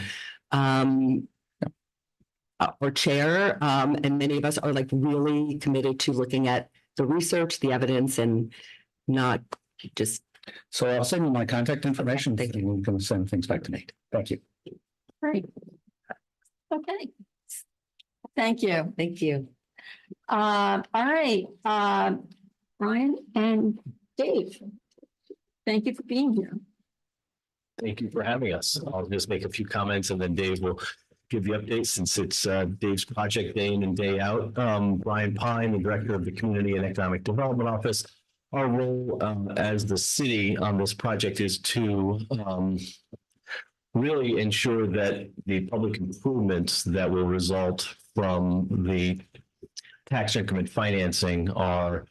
our chair, and many of us are like really committed to looking at the research, the evidence, and not just. So I'll send you my contact information. Thank you. You can send things back to me. Thank you. Great. Okay. Thank you. Thank you. All right, Brian and Dave, thank you for being here. Thank you for having us. I'll just make a few comments and then Dave will give the update since it's Dave's project day in and day out. Brian Pine, the Director of the Community and Economic Development Office. Our role as the city on this project is to really ensure that the public improvements that will result from the tax increment financing are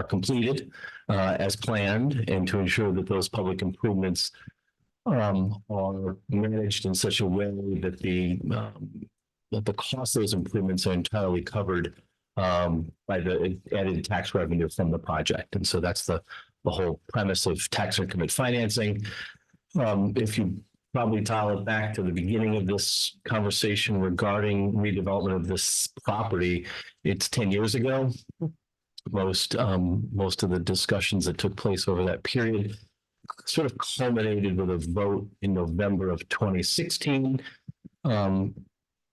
completed as planned, and to ensure that those public improvements are managed in such a way that the cost of those improvements are entirely covered by the added tax revenue from the project. And so that's the whole premise of tax increment financing. If you probably dial it back to the beginning of this conversation regarding redevelopment of this property, it's 10 years ago. Most of the discussions that took place over that period sort of culminated with a vote in November of 2016.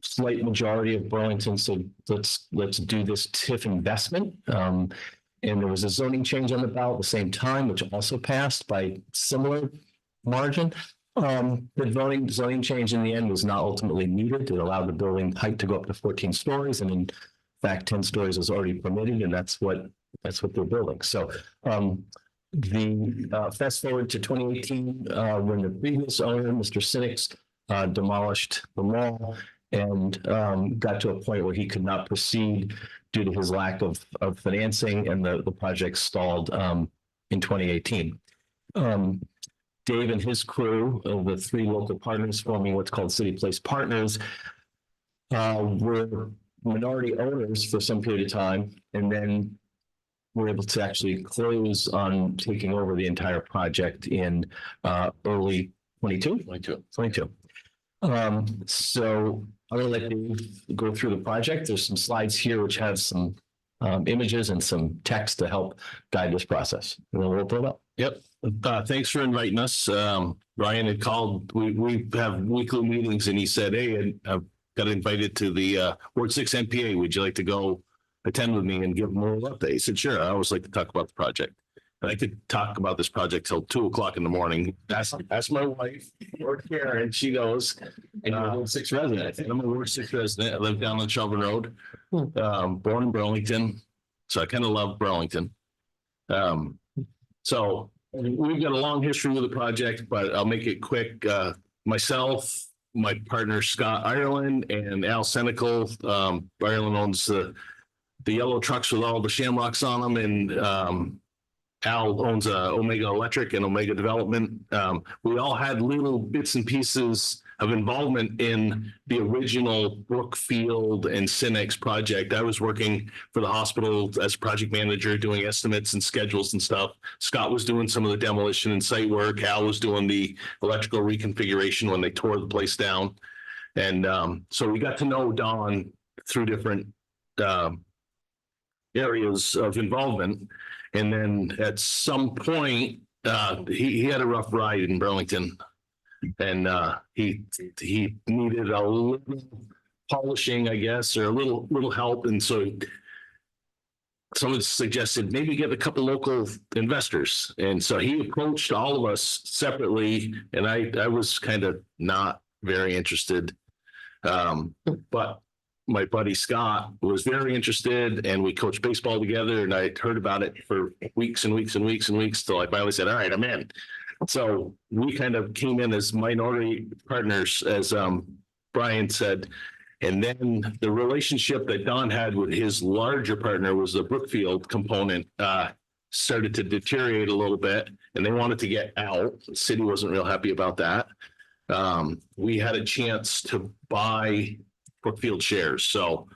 Slight majority of Burlington said, let's do this TIF investment. And there was a zoning change on the ballot at the same time, which also passed by similar margin. The zoning change in the end was not ultimately needed. It allowed the building height to go up to 14 stories, and in fact, 10 stories was already permitted, and that's what they're building. So fast forward to 2018, when the previous owner, Mr. Sinix, demolished the mall and got to a point where he could not proceed due to his lack of financing, and the project stalled in 2018. Dave and his crew, the three local partners forming what's called City Place Partners, were minority owners for some period of time, and then were able to actually close on taking over the entire project in early 22. So I'm going to let Dave go through the project. There's some slides here which have some images and some text to help guide this process. And then we'll open it up. Yep. Thanks for inviting us. Brian had called. We have weekly meetings, and he said, "Hey, I've got invited to the Ward 6 NPA. Would you like to go attend with me and give them a little update?" He said, "Sure. I always like to talk about the project." And I could talk about this project till 2:00 in the morning. Ask my wife or Karen. She knows. And you're a Ward 6 resident, I think. I'm a Ward 6 resident. I live down on Shelburne Road. Born in Burlington, so I kind of love Burlington. So we've got a long history with the project, but I'll make it quick. Myself, my partner Scott Ireland, and Al Senecal. Ireland owns the yellow trucks with all the shamrocks on them, and Al owns Omega Electric and Omega Development. We all had little bits and pieces of involvement in the original Brookfield and Cinex project. I was working for the hospital as project manager, doing estimates and schedules and stuff. Scott was doing some of the demolition and site work. Al was doing the electrical reconfiguration when they tore the place down. And so we got to know Don through different areas of involvement. And then at some point, he had a rough ride in Burlington, and he needed a little polishing, I guess, or a little help. And so someone suggested maybe get a couple local investors. And so he approached all of us separately, and I was kind of not very interested. But my buddy Scott was very interested, and we coached baseball together, and I heard about it for weeks and weeks and weeks and weeks till I finally said, all right, I'm in. So we kind of came in as minority partners, as Brian said. And then the relationship that Don had with his larger partner was the Brookfield component, started to deteriorate a little bit, and they wanted to get out. The city wasn't real happy about that. We had a chance to buy Brookfield shares. So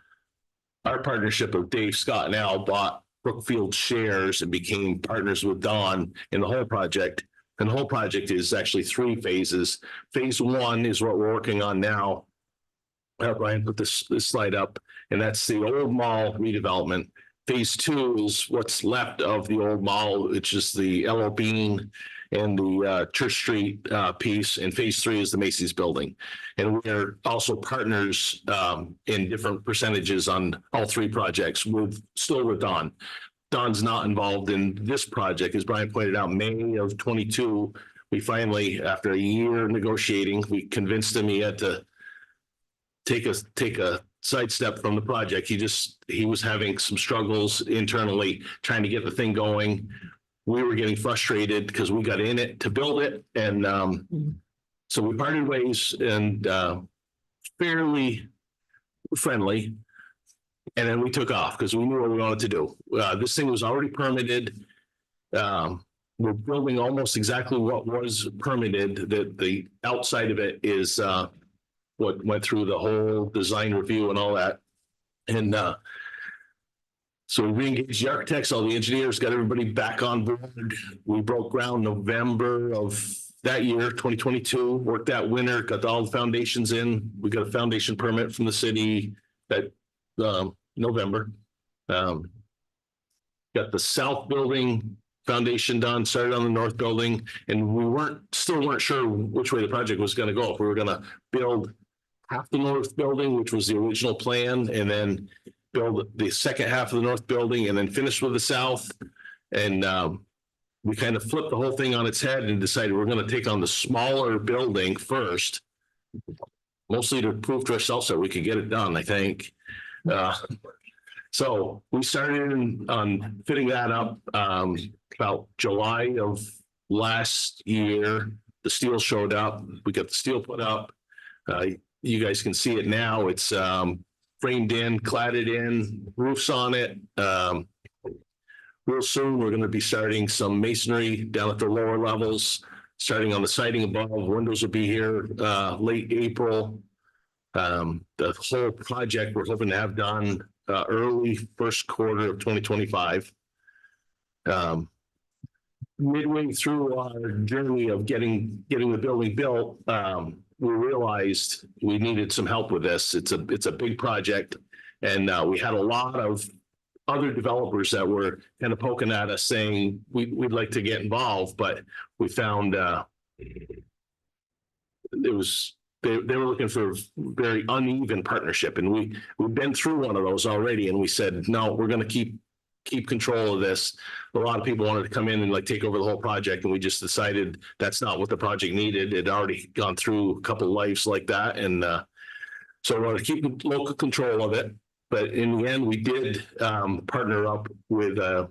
our partnership of Dave, Scott, and Al bought Brookfield shares and became partners with Don in the whole project. And the whole project is actually 3 phases. Phase 1 is what we're working on now. Brian put this slide up, and that's the old mall redevelopment. Phase 2 is what's left of the old mall, which is the L.O. Bean and the Church Street piece. And phase 3 is the Macy's building. And we're also partners in different percentages on all 3 projects, still with Don. Don's not involved in this project. As Brian pointed out, May of 22, we finally, after a year negotiating, we convinced him he had to take a sidestep from the project. He was having some struggles internally trying to get the thing going. We were getting frustrated because we got in it to build it. And so we parted ways, and fairly friendly. And then we took off because we knew what we wanted to do. This thing was already permitted. We're building almost exactly what was permitted. The outside of it is what went through the whole design review and all that. And so we re-engaged the architects, all the engineers, got everybody back on board. We broke ground November of that year, 2022, worked that winter, got all the foundations in. We got a foundation permit from the city that November. Got the south building foundation done, started on the north building, and we still weren't sure which way the project was going to go. If we were going to build half the north building, which was the original plan, and then build the second half of the north building, and then finish with the south. And we kind of flipped the whole thing on its head and decided we're going to take on the smaller building first, mostly to prove to ourselves that we could get it done, I think. So we started on fitting that up about July of last year. The steel showed up. We got the steel put up. You guys can see it now. It's framed in, cladded in, roofs on it. Real soon, we're going to be starting some masonry down at the lower levels, starting on the siding above. Windows will be here late April. The whole project we're hoping to have done early first quarter of 2025. Midway through our journey of getting the building built, we realized we needed some help with this. It's a big project, and we had a lot of other developers that were kind of poking at us saying we'd like to get involved, but we found they were looking for a very uneven partnership, and we've been through one of those already, and we said no, we're going to keep control of this. A lot of people wanted to come in and like take over the whole project, and we just decided that's not what the project needed. It had already gone through a couple of lives like that, and so we want to keep local control of it. But in the end, we did partner up with a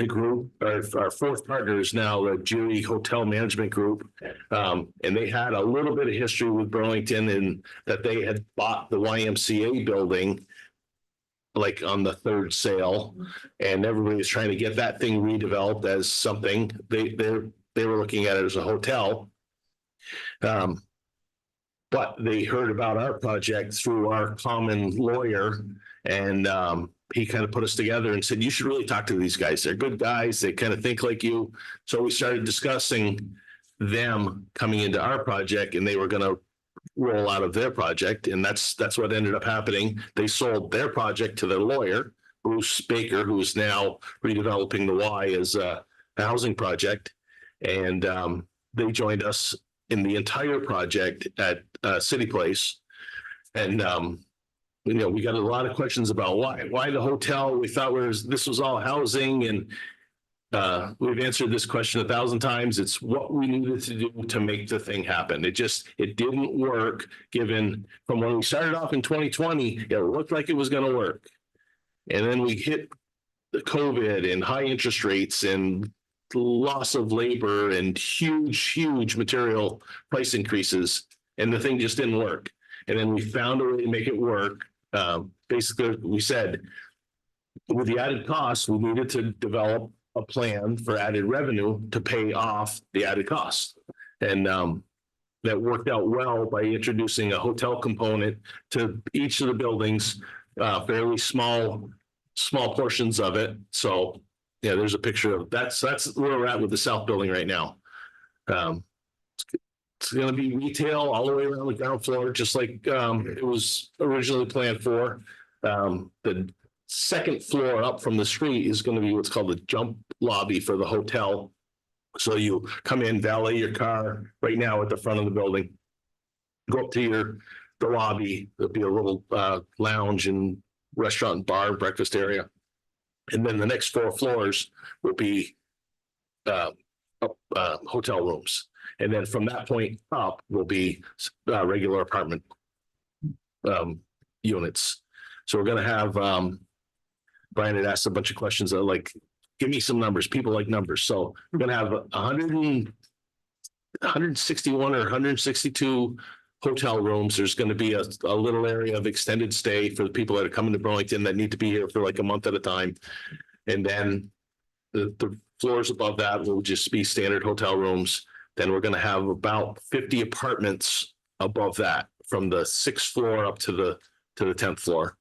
group. Our fourth partner is now the Jury Hotel Management Group, and they had a little bit of history with Burlington in that they had bought the YMCA building like on the third sale, and everybody was trying to get that thing redeveloped as something. They were looking at it as a hotel. But they heard about our project through our common lawyer, and he kind of put us together and said, you should really talk to these guys. They're good guys. They kind of think like you. So we started discussing them coming into our project, and they were going to roll out of their project. And that's what ended up happening. They sold their project to their lawyer, Bruce Baker, who is now redeveloping the Y as a housing project. And they joined us in the entire project at City Place. And we got a lot of questions about why the hotel? We thought this was all housing, and we've answered this question 1,000 times. It's what we needed to do to make the thing happen. It didn't work, given from when we started off in 2020, it looked like it was going to work. And then we hit the COVID and high interest rates and loss of labor and huge material price increases. And the thing just didn't work. And then we found a way to make it work. Basically, we said, with the added costs, we needed to develop a plan for added revenue to pay off the added costs. And that worked out well by introducing a hotel component to each of the buildings, fairly small portions of it. So yeah, there's a picture of that's where we're at with the south building right now. It's going to be retail all the way around the ground floor, just like it was originally planned for. The second floor up from the street is going to be what's called the jump lobby for the hotel. So you come in, valet your car right now at the front of the building, go up to the lobby. There'll be a little lounge and restaurant and bar, breakfast area. And then the next 4 floors will be hotel rooms. And then from that point up will be regular apartment units. So we're going to have, Brian had asked a bunch of questions like, give me some numbers. People like numbers. So we're going to have 161 or 162 hotel rooms. There's going to be a little area of extended stay for the people that are coming to Burlington that need to be here for like a month at a time. And then the floors above that will just be standard hotel rooms. Then we're going to have about 50 apartments above that, from the 6th floor up to the 10th floor.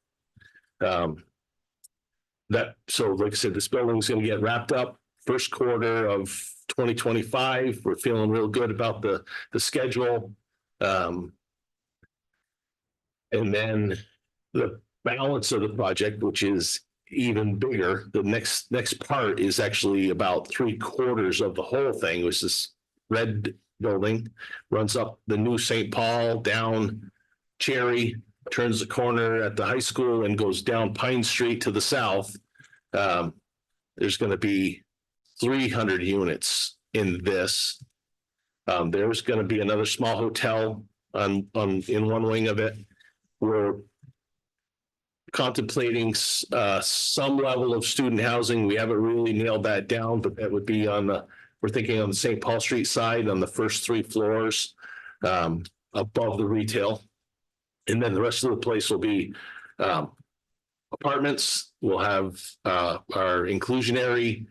So like I said, this building is going to get wrapped up first quarter of 2025. We're feeling real good about the schedule. And then the balance of the project, which is even bigger, the next part is actually about 3/4 of the whole thing, which is red building, runs up the new St. Paul, down Cherry, turns the corner at the high school and goes down Pine Street to the south. There's going to be 300 units in this. There's going to be another small hotel in one wing of it. We're contemplating some level of student housing. We haven't really nailed that down, but that would be we're thinking on the St. Paul Street side on the first 3 floors above the retail. And then the rest of the place will be apartments. We'll have our inclusionary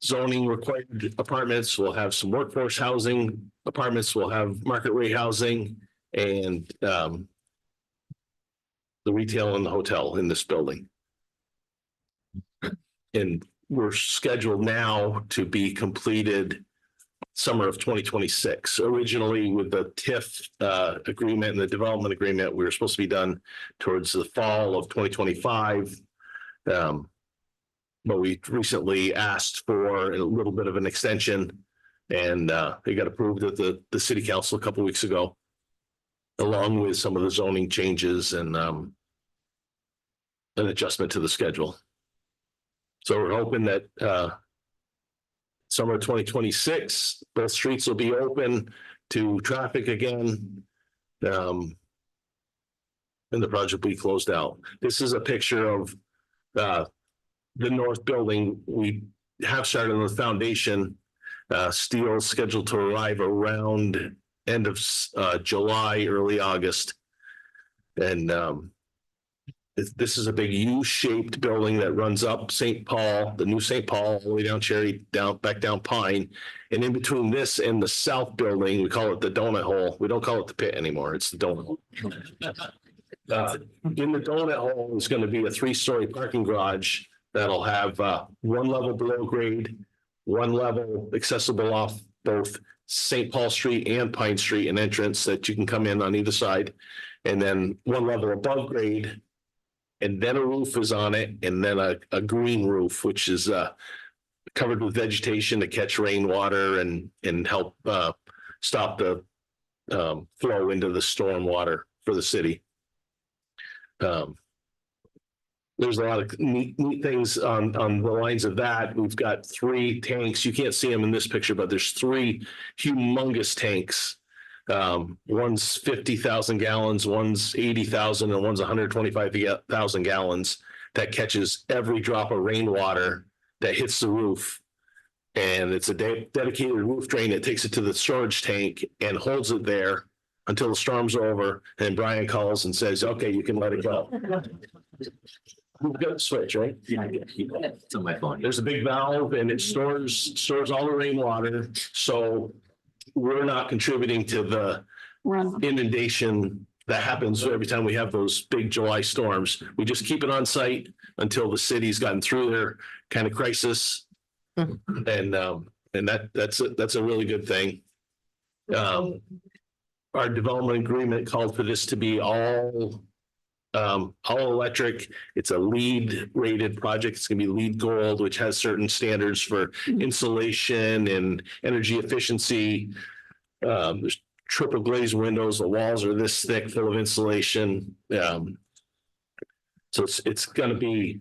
zoning required apartments. We'll have some workforce housing apartments. We'll have market rate housing and the retail and the hotel in this building. And we're scheduled now to be completed summer of 2026. Originally, with the TIF agreement and the development agreement, we were supposed to be done towards the fall of 2025. But we recently asked for a little bit of an extension, and they got approved at the city council a couple of weeks ago, along with some of the zoning changes and an adjustment to the schedule. So we're hoping that summer of 2026, both streets will be open to traffic again, and the project will be closed out. This is a picture of the north building. We have started on the foundation. Steel is scheduled to arrive around end of July, early August. And this is a big U-shaped building that runs up St. Paul, the new St. Paul, all the way down Cherry, back down Pine. And in between this and the south building, we call it the donut hole. We don't call it the pit anymore. It's the donut hole. In the donut hole is going to be a 3-story parking garage that'll have 1 level below grade, 1 level accessible off both St. Paul Street and Pine Street, an entrance that you can come in on either side, and then 1 level above grade, and then a roof is on it, and then a green roof, which is covered with vegetation to catch rainwater and help stop the flow into the storm water for the city. There's a lot of neat things on the lines of that. We've got 3 tanks. You can't see them in this picture, but there's 3 humongous tanks. One's 50,000 gallons, one's 80,000, and one's 125,000 gallons that catches every drop of rainwater that hits the roof. And it's a dedicated roof drain that takes it to the storage tank and holds it there until the storm's over. And Brian calls and says, okay, you can let it go. We've got a switch, right? Yeah, it's on my phone. There's a big valve and it stores all the rainwater. So we're not contributing to the inundation that happens every time we have those big July storms. We just keep it on site until the city's gotten through their kind of crisis. And that's a really good thing. Our development agreement called for this to be all electric. It's a LEED rated project. It's gonna be LEED Gold, which has certain standards for insulation and energy efficiency. There's triple glazed windows. The walls are this thick, full of insulation. So it's gonna be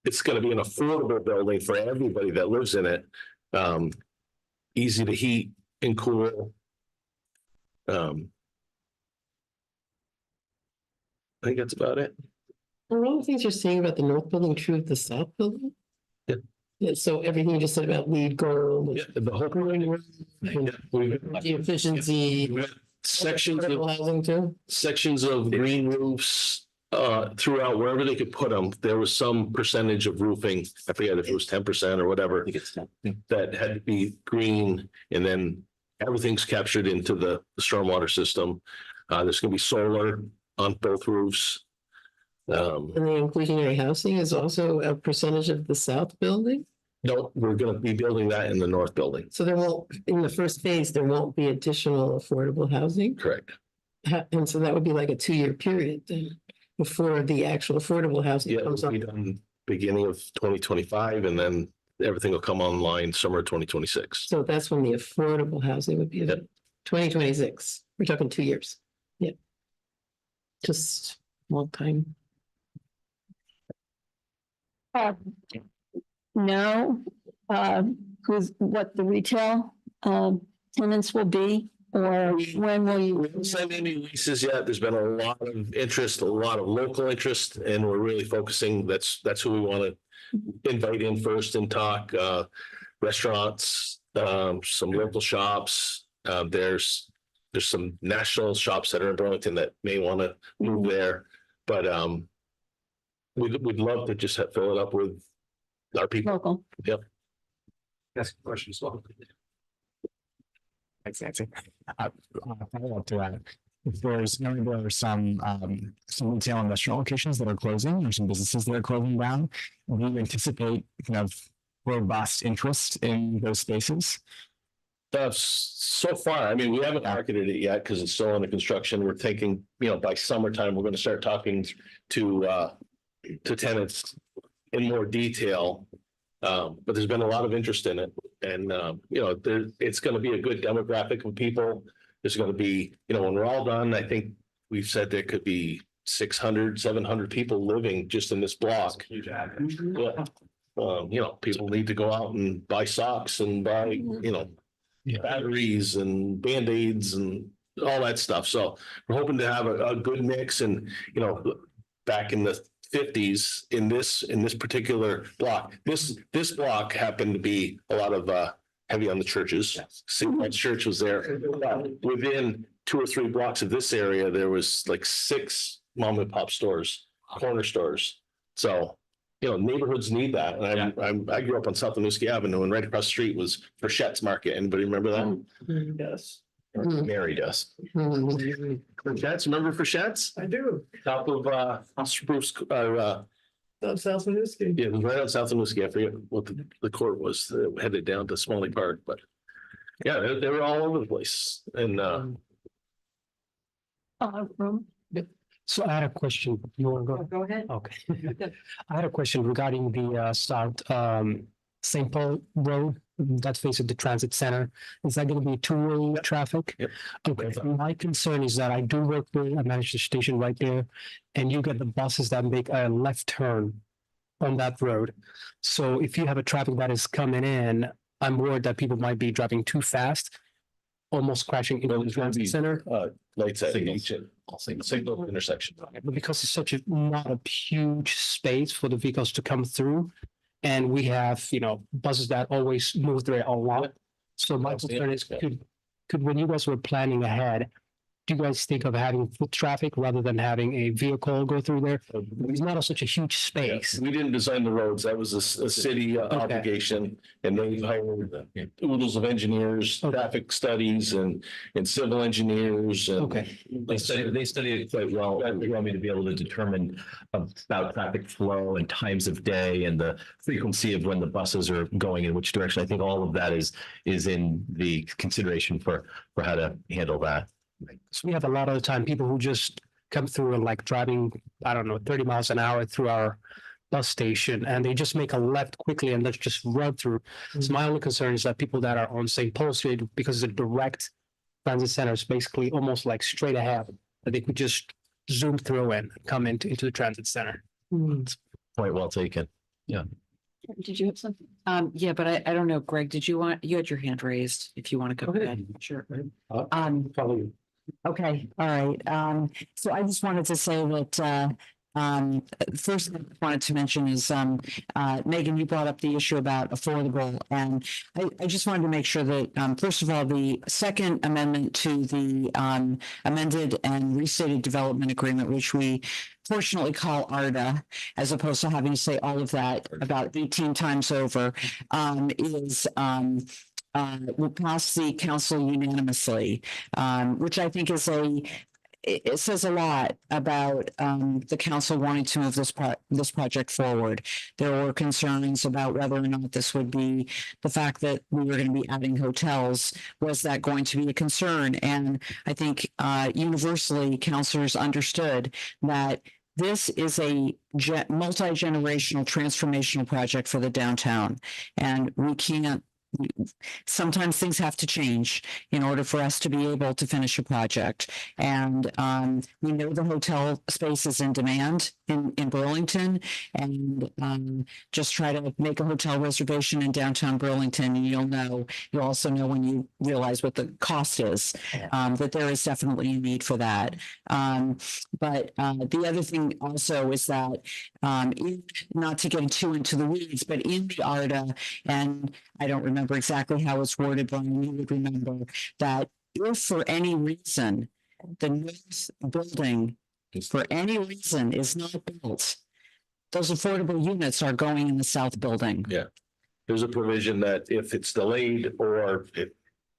an affordable building for everybody that lives in it. Easy to heat and cool. I think that's about it. Are all the things you're saying about the north building true of the south building? Yeah. Yeah, so everything you just said about LEED Gold. Yeah, the whole Energy efficiency. sections affordable of housing too? sections of green roofs throughout wherever they could put them. There was some percentage of roofing. I forget if it was 10% or whatever that had to be green, and then everything's captured into the stormwater system. There's going to be solar on both roofs. And the inclusionary housing is also a percentage of the south building? No, we're going to be building that in the north building. So there won't, in the first phase, there won't be additional affordable housing? Correct. And so that would be like a 2-year period then before the actual affordable housing Yeah, comes it'll up. be done beginning of 2025, and then everything will come online summer 2026. So that's when the affordable housing would be, Yep. 2026. We're talking 2 years. Yeah. Just long time. Know what the retail tenants will be, or when will We you? haven't signed any leases yet. There's been a lot of interest, a lot of local interest, and we're really focusing. That's who we want to invite in first and talk. Restaurants, some local shops. There's some national shops that are in Burlington that may want to move there, but we'd love to just fill it up with our people. Local. Yep. Ask a question as well. Thanks, Nancy. Follow up to that. If there's some retail industrial locations that are closing, or some businesses that are closing down, do you anticipate kind of robust interest in those spaces? So far, I mean, we haven't marketed it yet because it's still under construction. We're thinking, by summertime, we're going to start talking to tenants in more detail. But there's been a lot of interest in it, and it's going to be a good demographic of people. There's going to be, when we're all done, I think we've said there could be 600, 700 people living just in this block. Yeah. People need to go out and buy socks and buy, batteries and Band-Aids and all that stuff. So we're hoping to have a good mix. And, back in the 50s in this particular block, this block happened to be a lot of heavy on the churches. St. Paul's Church was there. Within 2 or 3 blocks of this area, there was like 6 mom and pop stores, corner stores. So, neighborhoods need that. And I grew up on South Winooski Avenue, and right across the street was Frichette's Market. Anybody remember that? Yes. Mary does. Frichette's, remember Frichette's? I do. Top of Spruce, South Winooski. yeah, it was right on South Winooski. I forget what the court was, headed down to Smalley Park, but yeah, they were all over the place. And So I had a question. You want to go? Go ahead. Okay. I had a question regarding the South St. Paul Road that's facing the transit center. Is that going to be two-way traffic? Yep. Okay, my concern is that I do work there, I manage the station right there, and you get the buses that make a left turn on that road. So if you have a traffic that is coming in, I'm worried that people might be driving too fast, almost crashing into the transit center. Lights at each signal intersection. But because it's such a not a huge space for the vehicles to come through, and we have, buses that always move there a lot. So my concern is, could when you guys were planning ahead, do you guys think of having foot traffic rather than having a vehicle go through there? It's not such a huge space. We didn't design the roads. That was a city obligation, and they hired oodles of engineers, traffic studies, and civil engineers. And Okay. They studied it quite well. They want me to be able to determine about traffic flow and times of day and the frequency of when the buses are going in which direction. I think all of that is in the consideration for how to handle that. So we have a lot of the time people who just come through and like driving, I don't know, 30 miles an hour through our bus station, and they just make a left quickly and let's just run through. So my only concern is that people that are on St. Paul Street, because the direct transit center is basically almost like straight ahead, that they could just zoom through and come into the transit center. Point well taken. Yeah. Did you have something? Yeah, but I don't know, Greg, you had your hand raised if you want to go ahead. Sure. Probably. Okay, all right. So I just wanted to say that, first I wanted to mention is, Megan, you brought up the issue about affordable. And I just wanted to make sure that, first of all, the second amendment to the amended and restated development agreement, which we fortunately call ARDA, as opposed to having to say all of that about 18 times over, will pass the council unanimously, which I think is it says a lot about the council wanting to move this project forward. There were concerns about whether or not this would be the fact that we were going to be adding hotels. Was that going to be a concern? And I think universally, councilors understood that this is a multi-generational transformational project for the downtown, and we can't. Sometimes things have to change in order for us to be able to finish a project. And we know the hotel space is in demand in Burlington, and just try to make a hotel reservation in downtown Burlington, and you'll also know when you realize what the cost is, that there is definitely a need for that. But the other thing also is that, not to get too into the weeds, but in the ARDA, and I don't remember exactly how it's worded, Brian, you would remember that if for any reason the north building for any reason is not built, those affordable units are going in the south building. Yeah. There's a provision that if it's delayed or if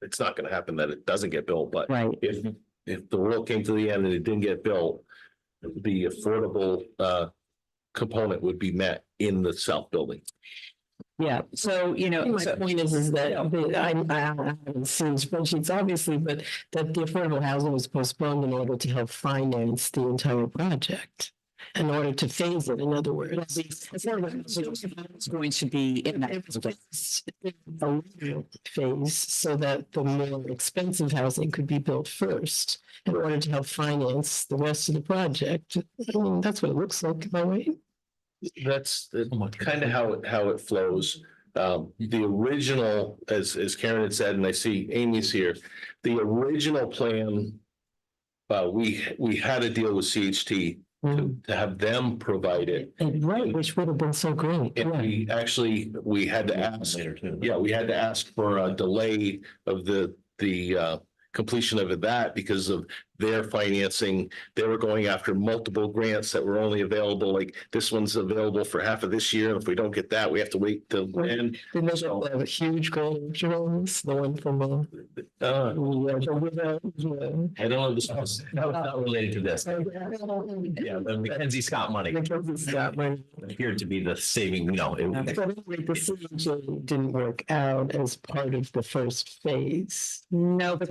it's not going to happen, that it doesn't get built. But right. If the world came to the end and it didn't get built, the affordable component would be met in the south building. Yeah, so, My point is that I haven't seen spreadsheets, obviously, but that the affordable housing was postponed in order to help finance the entire project, in order to phase it, in other words. It's going to be in that phase so that the more expensive housing could be built first in order to help finance the rest of the project. I mean, that's what it looks like, am I right? That's kind of how it flows. The original, as Karen had said, and I see Amy's here, the original plan, we had a deal with CHT to have them provide it. Right, which would have been so great. And we had to ask, we had to ask for a delay of the completion of that because of their financing. They were going after multiple grants that were only available, like this one's available for half of this year. And if we don't get that, we have to wait till then. Didn't they have a huge grant, Jones, the one from I don't know this was not related to this. Yeah, the Mackenzie Scott money. Appeared to be the saving, But anyway, the CJ didn't work out as part of the first phase. No, but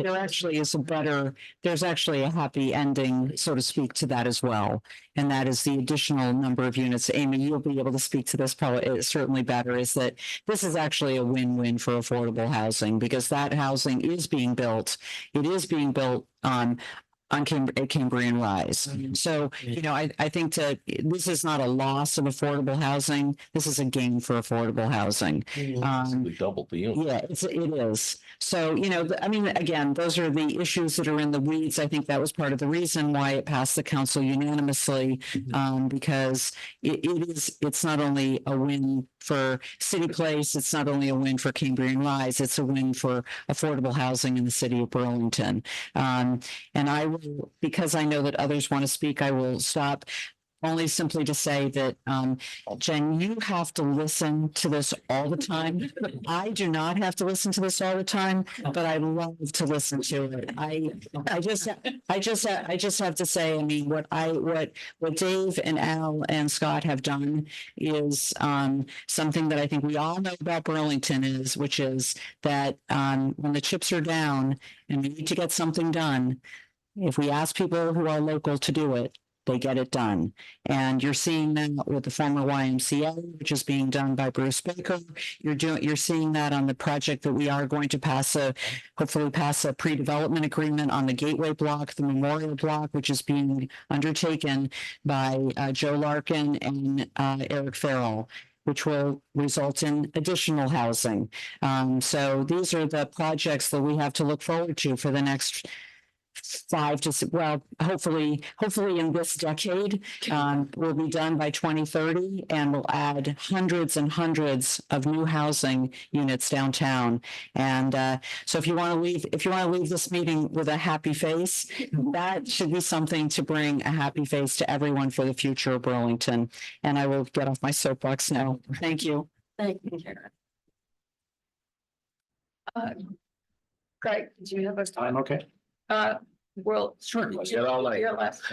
there's actually actually a happy ending, so to speak, to that as well. And that is the additional number of units. Amy, you'll be able to speak to this probably certainly better, is that this is actually a win-win for affordable housing because that housing is being built. It is being built at Cambrian Rise. So, you know, I think this is not a loss of affordable housing. This is a gain for affordable housing. We doubled the unit. Yeah, it is. So, you know, I mean, again, those are the issues that are in the weeds. I think that was part of the reason why it passed the council unanimously, because it's not only a win for City Place, it's not only a win for Cambrian Rise, it's a win for affordable housing in the city of Burlington. And I will, because I know that others want to speak, I will stop. Only simply to say that, Jen, you have to listen to this all the time. I do not have to listen to this all the time, but I love to listen to it. I just have to say, I mean, what Dave and Al and Scott have done is something that I think we all know about Burlington which is that when the chips are down and we need to get something done, if we ask people who are local to do it, they get it done. And you're seeing that with the former YMCA, which is being done by Bruce Baker. You're seeing that on the project that we are going to hopefully pass a pre-development agreement on the Gateway block, the Memorial block, which is being undertaken by Joe Larkin and Eric Farrell, which will result in additional housing. So these are the projects that we have to look forward to for the next hopefully in this decade, will be done by 2030 and will add hundreds and hundreds of new housing units downtown. And so if you want to leave this meeting with a happy face, that should be something to bring a happy face to everyone for the future of Burlington. And I will get off my soapbox now. Thank you. Thank you, Karen. Craig, do you have a? I'm okay. Well, sure. Get all night. Your last.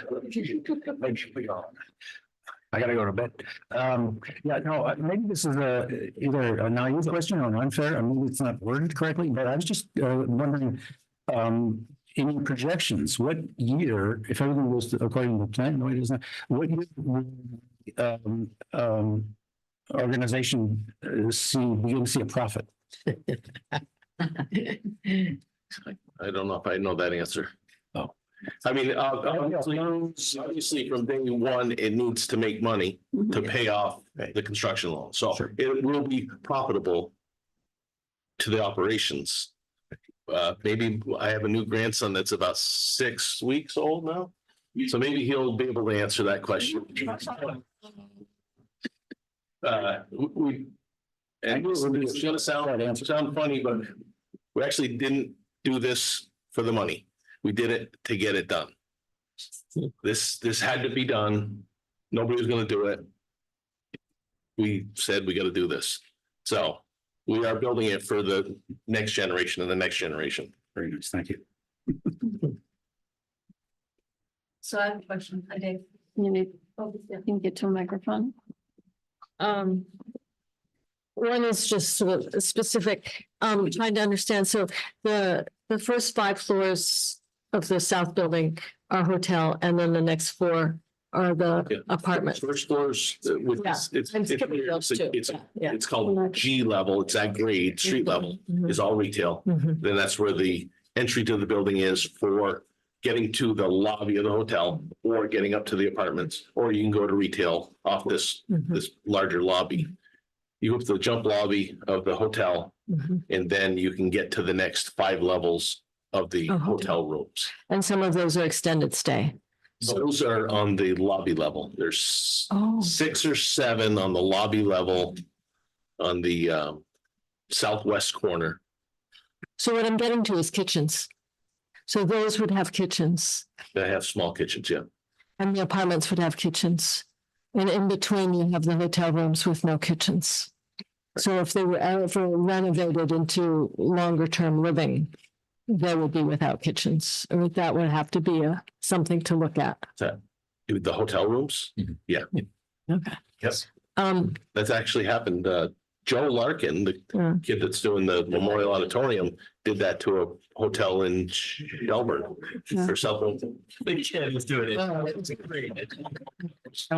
I gotta go to bed. Yeah, no, maybe this is either a naive question or an unfair, or maybe it's not worded correctly, but I was just wondering, in your projections, what year, if everything goes according to the plan, no, it isn't, what year will organization begin to see a profit? I don't know if I know that answer. Oh. I mean, obviously from day one, it needs to make money to pay off the construction loan. So it will be profitable to the operations. Maybe I have a new grandson that's about 6 weeks old now. So maybe he'll be able to answer that question. It's gonna sound funny, but we actually didn't do this for the money. We did it to get it done. This had to be done. Nobody was going to do it. We said we got to do this. So we are building it for the next generation and the next generation. Very nice. Thank you. So I have a question. Hi, Dave. You can get to a microphone. One is just sort of specific, trying to understand. So the first 5 floors of the south building are hotel, and then the next 4 are the apartments. First floors, it's called G level. It's that grade, street level is all retail. Then that's where the entry to the building is for getting to the lobby of the hotel or getting up to the apartments, or you can go to retail off this larger lobby. You go up to the jump lobby of the hotel, and then you can get to the next 5 levels of the hotel rooms. And some of those are extended stay. Those are on the lobby level. There's 6 or 7 on the lobby level on the southwest corner. So what I'm getting to is kitchens. So those would have kitchens. They have small kitchens, yeah. And the apartments would have kitchens. And in between, you have the hotel rooms with no kitchens. So if they were ever renovated into longer term living, they would be without kitchens, or that would have to be something to look at. The hotel rooms? Yeah. Okay. Yes. Um, That's actually happened. Joe Larkin, the kid that's doing the Memorial Auditorium, did that to a hotel in Shelburne or something. The kid was doing it. It's great. Just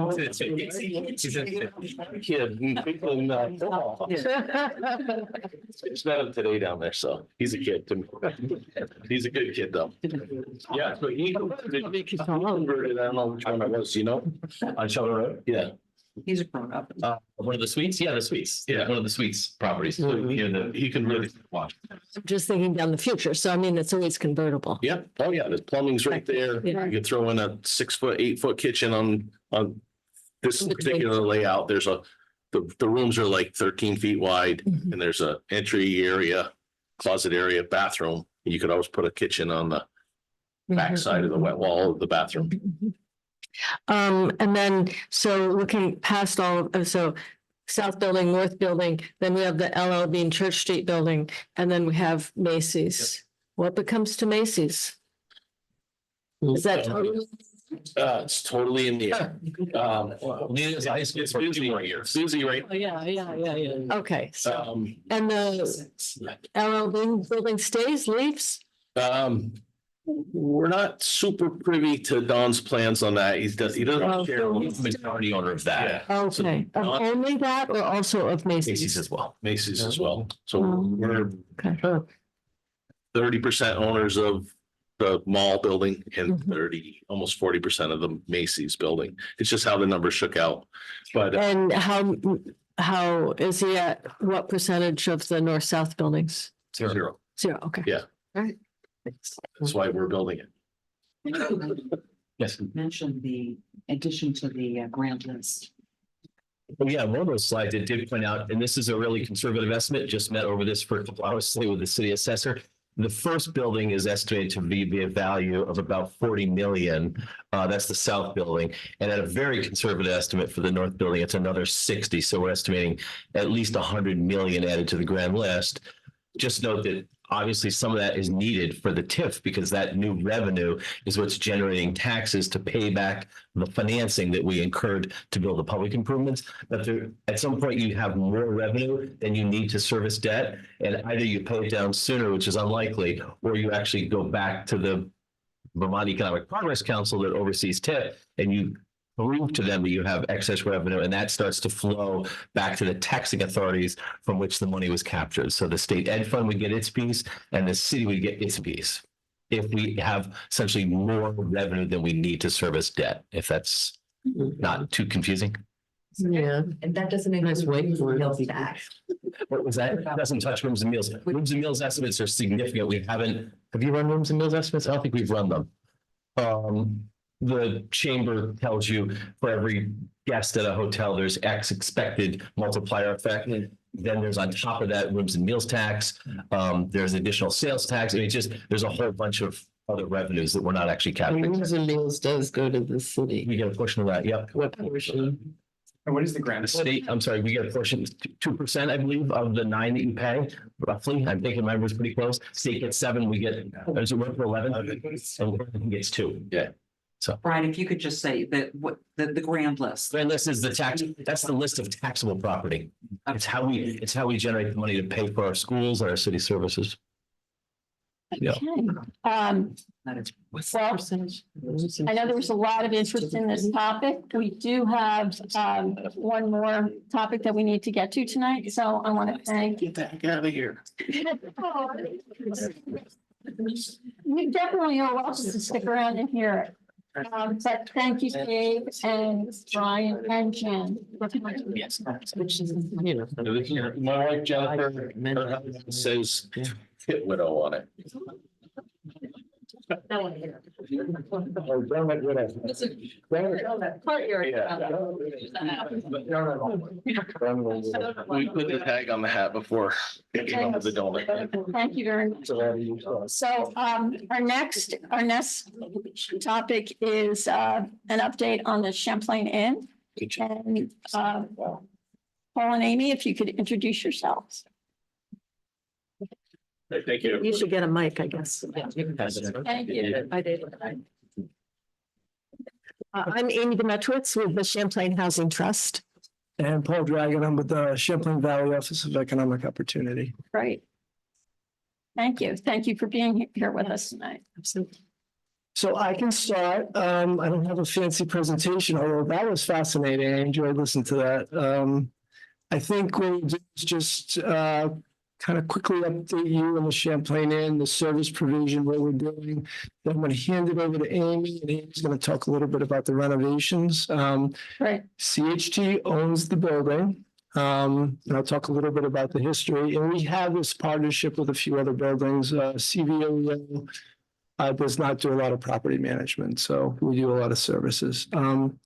met him today down there, so he's a kid to me. He's a good kid though. Yeah, so he converted, I don't know which one it was, you know? On Shelburne Road? Yeah. He's a grown up. One of the suites? Yeah, the suites. Yeah, one of the suites properties. So he can really watch. I'm just thinking down the future. So I mean, it's always convertible. Yep. Oh, yeah. The plumbing's right there. Yeah. You could throw in a 6 foot, 8 foot kitchen on this particular layout. There's the rooms are like 13 feet wide and there's a entry area, closet area, bathroom. You could always put a kitchen on the back side of the wet wall of the bathroom. And then, so looking past all of, so South Building, North Building, then we have the LL Bean Church Street Building, and then we have Macy's. What becomes to Macy's? Is that totally? It's totally in the air. It's busy right here. Busy right. Oh, yeah. Okay, so, and the LL Bean building stays, leaves? We're not super privy to Don's plans on that. He doesn't share. He's the majority owner of that. Okay, of only that or also of Macy's? Macy's as well. Macy's as well. So we're Okay. 30% owners of the mall building and almost 40% of the Macy's building. It's just how the numbers shook out. But And how is he at what percentage of the north-south buildings? zero. Zero, okay. Yeah. All right. That's why we're building it. Yes. Mentioned the addition to the grand list. Oh, yeah, one of those slides, it did point out, and this is a really conservative estimate, just met over this for a couple hours today with the city assessor. The first building is estimated to be a value of about 40 million. That's the south building. And at a very conservative estimate for the north building, it's another 60. So we're estimating at least 100 million added to the grand list. Just note that obviously some of that is needed for the TIF because that new revenue is what's generating taxes to pay back the financing that we incurred to build the public improvements. But at some point you have more revenue than you need to service debt. And either you pay it down sooner, which is unlikely, or you actually go back to the Vermont Economic Progress Council that oversees TIF and you prove to them that you have excess revenue, and that starts to flow back to the taxing authorities from which the money was captured. So the state ed fund would get its piece and the city would get its piece if we have essentially more revenue than we need to service debt, if that's not too confusing. Yeah. And that doesn't Nice include way. meals tax. What was that? Doesn't touch rooms and meals. Rooms and meals estimates are significant. We haven't, have you run rooms and meals estimates? I don't think we've run them. The chamber tells you for every guest at a hotel, there's X expected multiplier effect. Then there's on top of that rooms and meals tax. There's additional sales tax. I mean, there's a whole bunch of other revenues that we're not actually capturing. Rooms and meals does go to the city. We get a portion of that. Yep. What portion? And what is the grant? The state, I'm sorry, we get a portion, 2%, I believe, of the 9 that you pay, roughly. I'm thinking my number's pretty close. State gets 7, we get, there's a work for 11, and Burlington gets 2. Yeah. So. Brian, if you could just say that what the grand list. Grand list is the tax, that's the list of taxable property. It's how we generate the money to pay for our schools and our city services. Yeah. What's Well, the percentage? I know there was a lot of interest in this topic. We do have one more topic that we need to get to tonight, so I want to thank. Get the heck out of here. You definitely are welcome to stick around and hear it. But thank you, Dave and Brian and Jen. Yes. My wife Jennifer, her husband says hit widow on it. Or Dermot widow. We put the tag on the hat before it came up with the donut. Thank you very much. So our next topic is an update on the Champlain Inn. And Paul and Amy, if you could introduce yourselves. Thank you. You should get a mic, I guess. Thank you. I did. I'm Amy Demetrowitz with the Champlain Housing Trust. And Paul Dragon, I'm with the Champlain Valley Office of Economic Opportunity. Right. Thank you. Thank you for being here with us tonight. Absolutely. So I can start. I don't have a fancy presentation, although that was fascinating. I enjoyed listening to that. I think what we'll do is just kind of quickly update you on the Champlain Inn, the service provision, what we're doing. Then I'm going to hand it over to Amy, and Amy's going to talk a little bit about the renovations. Right. CHT owns the building. And I'll talk a little bit about the history. And we have this partnership with a few other buildings. CVO does not do a lot of property management, so we do a lot of services. So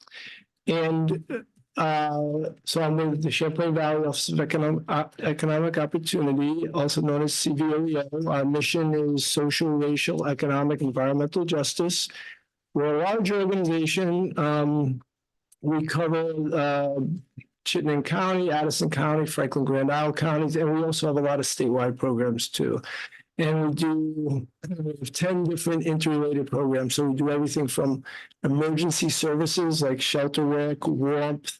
I'm with the Champlain Valley Office of Economic Opportunity, also known as CVOEO. Our mission is social, racial, economic, environmental justice. We're a large organization. We cover Chittenden County, Addison County, Franklin Grand Isle counties, and we also have a lot of statewide programs too. And we have 10 different interrelated programs. So we do everything from emergency services like shelter work, warmth.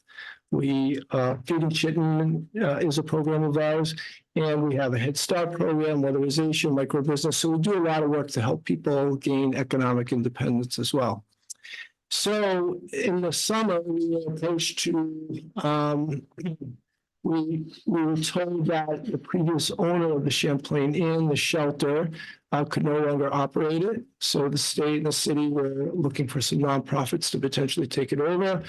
Feeding Chittenden is a program of ours. And we have a Head Start program, weatherization, microbusiness. So we do a lot of work to help people gain economic independence as well. So in the summer, we were approached to we were told that the previous owner of the Champlain Inn, the shelter, could no longer operate it. So the state and the city were looking for some nonprofits to potentially take it over.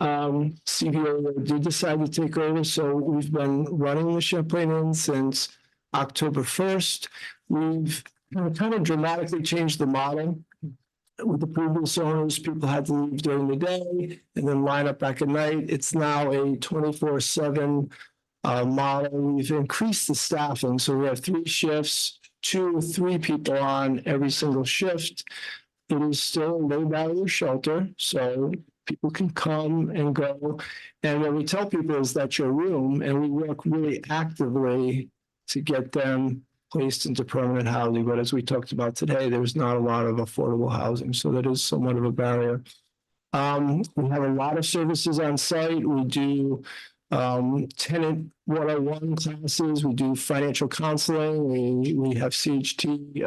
CVO did decide to take over. So we've been running the Champlain Inn since October 1st. We've kind of dramatically changed the model. With the previous owners, people had to leave during the day and then line up back at night. It's now a 24/7 model. We've increased the staffing. So we have 3 shifts, 2 or 3 people on every single shift. It is still a low value shelter. So people can come and go. And what we tell people is that's your room. And we work really actively to get them placed into permanent housing, but as we talked about today, there's not a lot of affordable housing, so that is somewhat of a barrier. We have a lot of services on site. We do tenant 101 classes. We do financial counseling. We have CHT,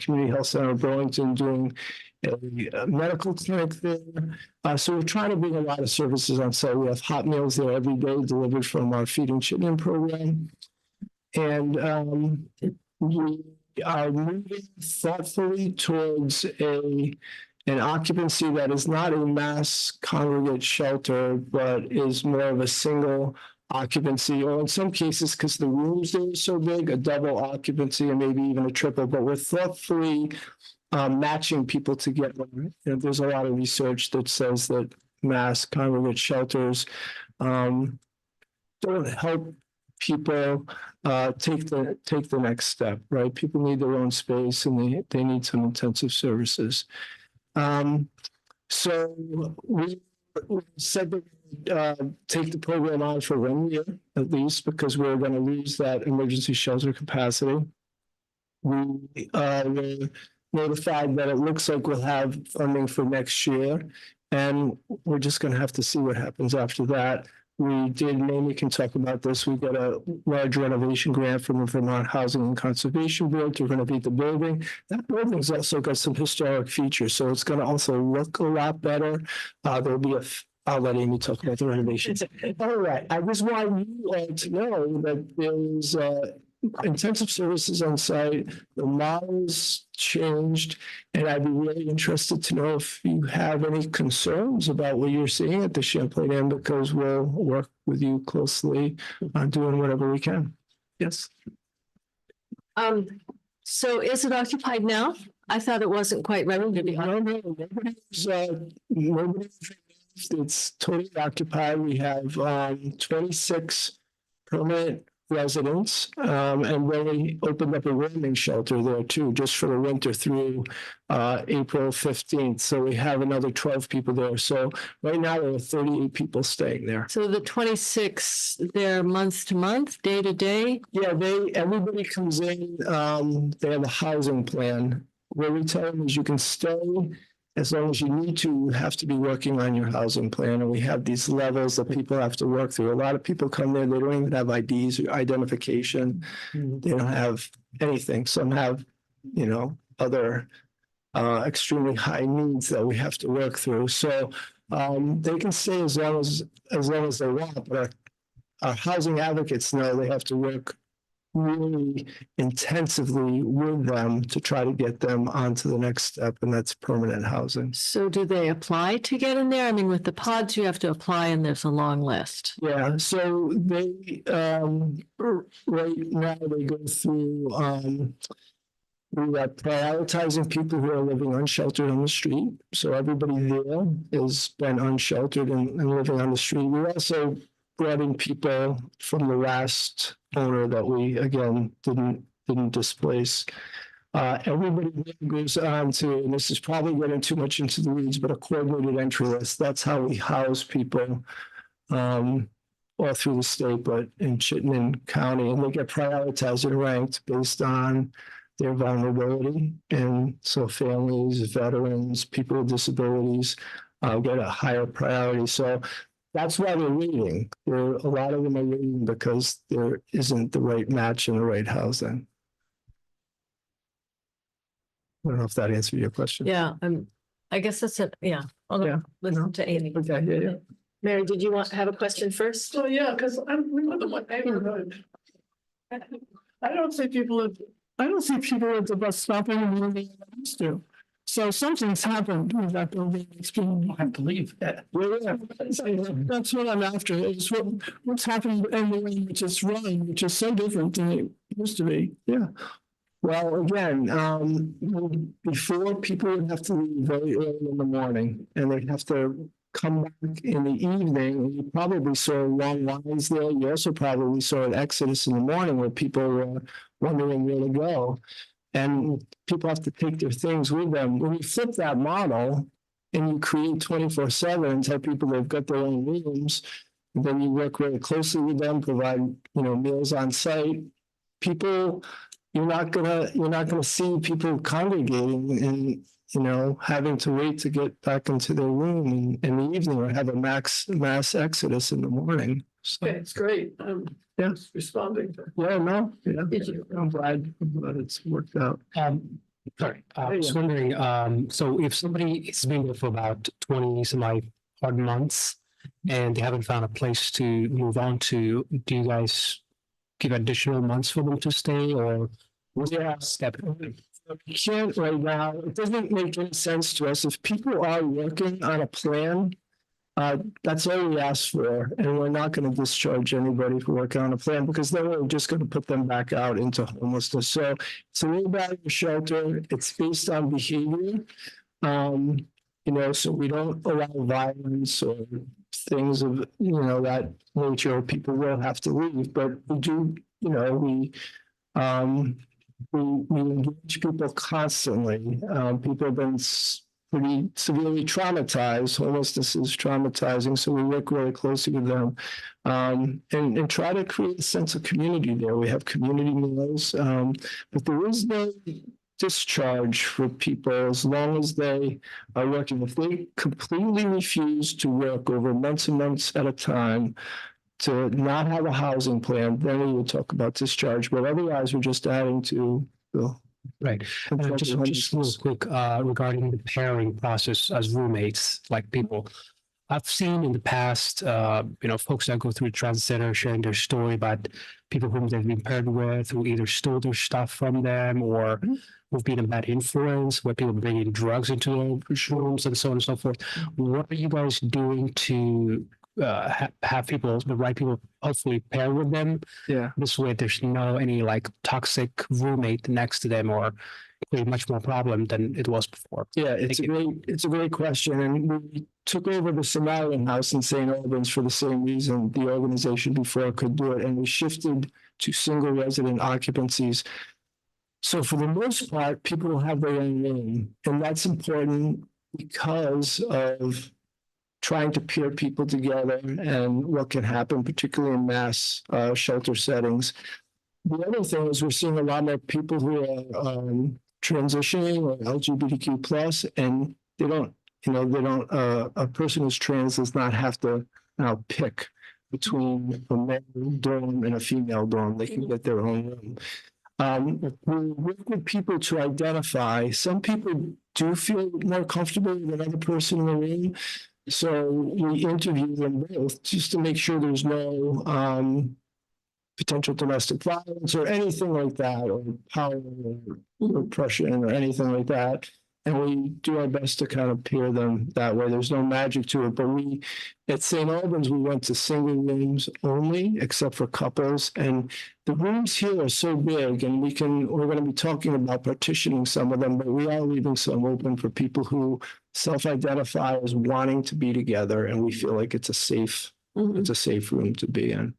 Community Health Center of Burlington doing a medical clinic there. So we're trying to bring a lot of services on site. We have hot meals there every day delivered from our Feeding Chittenden program. And we are moving thoughtfully towards an occupancy that is not a mass congregate shelter, but is more of a single occupancy, or in some cases, because the rooms there are so big, a double occupancy and maybe even a triple. But we're thoughtfully matching people together. There's a lot of research that says that mass congregate shelters don't help people take the next step, right? People need their own space and they need some intensive services. So we said that we'd take the program on for 1 year at least, because we're going to lose that emergency shelter capacity. We were notified that it looks like we'll have funding for next year, and we're just going to have to see what happens after that. We did, Amy can talk about this, we got a large renovation grant from the Vermont Housing and Conservation Board to renovate the building. That building's also got some historic features, so it's going to also look a lot better. There'll be I'll let Amy talk about the renovations. All right, I just want you all to know that there's intensive services on site. The model's changed, and I'd be really interested to know if you have any concerns about what you're seeing at the Champlain Inn, because we'll work with you closely on doing whatever we can. Yes. So is it occupied now? I thought it wasn't quite ready to be. No, nobody's it's totally occupied. We have 26 permanent residents, and then we opened up a rooming shelter there too, just for the winter through April 15th. So we have another 12 people there. So right now there are 38 people staying there. So the 26, they're month to month, day to day? Yeah, everybody comes in, they have a housing plan. What we tell them is you can stay as long as you need to, you have to be working on your housing plan. And we have these levels that people have to work through. A lot of people come there, they don't even have IDs or identification. They don't have anything. Some have, other extremely high needs that we have to work through. So they can stay as long as they want, but our housing advocates know they have to work really intensively with them to try to get them onto the next step, and that's permanent housing. So do they apply to get in there? I mean, with the pods, you have to apply and there's a long list. Yeah, so they right now they go through we are prioritizing people who are living unsheltered on the street. So everybody there has been unsheltered and living on the street. We also brought in people from the last owner that we again didn't displace. Everybody goes on to, and this is probably getting too much into the weeds, but a coordinated entry list. That's how we house people all through the state, but in Chittenden County, and they get prioritized and ranked based on their vulnerability. And so families, veterans, people with disabilities get a higher priority. So that's why they're waiting. A lot of them are waiting because there isn't the right match in the right housing. I don't know if that answered your question. Yeah, I guess that's it. Yeah. I'll listen to Amy. Okay, yeah. Mary, did you have a question first? So, yeah, because we live in one neighborhood. I don't see people at the bus stop anymore than they used to. So something's happened with that building. It's been, I have to leave. Yeah. That's what I'm after. It's what's happened in the way which is run, which is so different than it used to be. Yeah. Well, again, before people would have to leave very early in the morning, and they'd have to come back in the evening. You probably saw long lines there. You also probably saw an exodus in the morning where people were wondering where to go. And people have to take their things with them. When you flip that model and you create 24/7 and tell people they've got their own rooms, and then you work really closely with them, provide meals on site. People, you're not gonna see people congregating and having to wait to get back into their room in the evening or have a mass exodus in the morning. So It's great. yeah, Responding. yeah, no, yeah. I'm glad it's worked out. Sorry, I was wondering, so if somebody has been there for about 20 some odd months and they haven't found a place to move on to, do you guys give additional months for them to stay, or what's the step? We can't right now. It doesn't make any sense to us. If people are working on a plan, that's all we ask for, and we're not going to discharge anybody for working on a plan because then we're just going to put them back out into homelessness. So it's a real value shelter. It's based on behavior, so we don't allow violence or things of that nature. People will have to leave, but we do. We engage people constantly. People have been pretty severely traumatized. Homelessness is traumatizing, so we work really closely with them and try to create a sense of community there. We have community meals, but there is no discharge for people as long as they are working. If they completely refuse to work over months and months at a time, to not have a housing plan, then we would talk about discharge. But otherwise, we're just adding to the right. Just real quick regarding the pairing process as roommates, like people. I've seen in the past, folks that go through the transit center sharing their story about people whom they've been paired with, who either stole their stuff from them or who've been a bad influence, where people bring in drugs into their rooms and so on and so forth. What are you guys doing to have people, the right people, hopefully pair with them? Yeah. This way, there's any toxic roommate next to them, or pretty much more problem than it was before. Yeah, it's a great question, and we took over the Somalian House in St. Albans for the same reason. The organization before could do it, and we shifted to single resident occupancies. So for the most part, people will have their own room, and that's important because of trying to pair people together and what can happen, particularly in mass shelter settings. The other thing is we're seeing a lot more people who are transitioning or LGBTQ+, and they don't, a person who's trans does not have to now pick between a male dorm and a female dorm. They can get their own room. We work with people to identify. Some people do feel more comfortable with another person in the room. So we interview them both just to make sure there's no potential domestic violence or anything like that, or power or oppression or anything like that. And we do our best to kind of pair them that way. There's no magic to it. But at St. Albans, we went to single rooms only, except for couples. And the rooms here are so big, and we're going to be talking about partitioning some of them, but we are leaving some open for people who self-identify as wanting to be together, and we feel like it's a safe room to be in.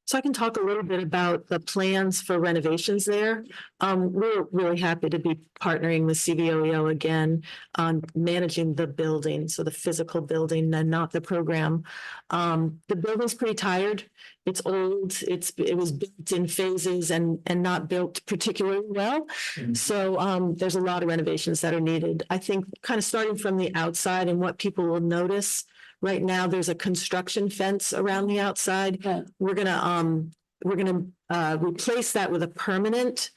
So I can talk a little bit about the plans for renovations there. We're really happy to be partnering with CVOEO again on managing the building, so the physical building and not the program. The building's pretty tired. It's old. It was built in phases and not built particularly well. So there's a lot of renovations that are needed. I think kind of starting from the outside and what people will notice. Right now, there's a construction fence around the outside. We're gonna replace that with a permanent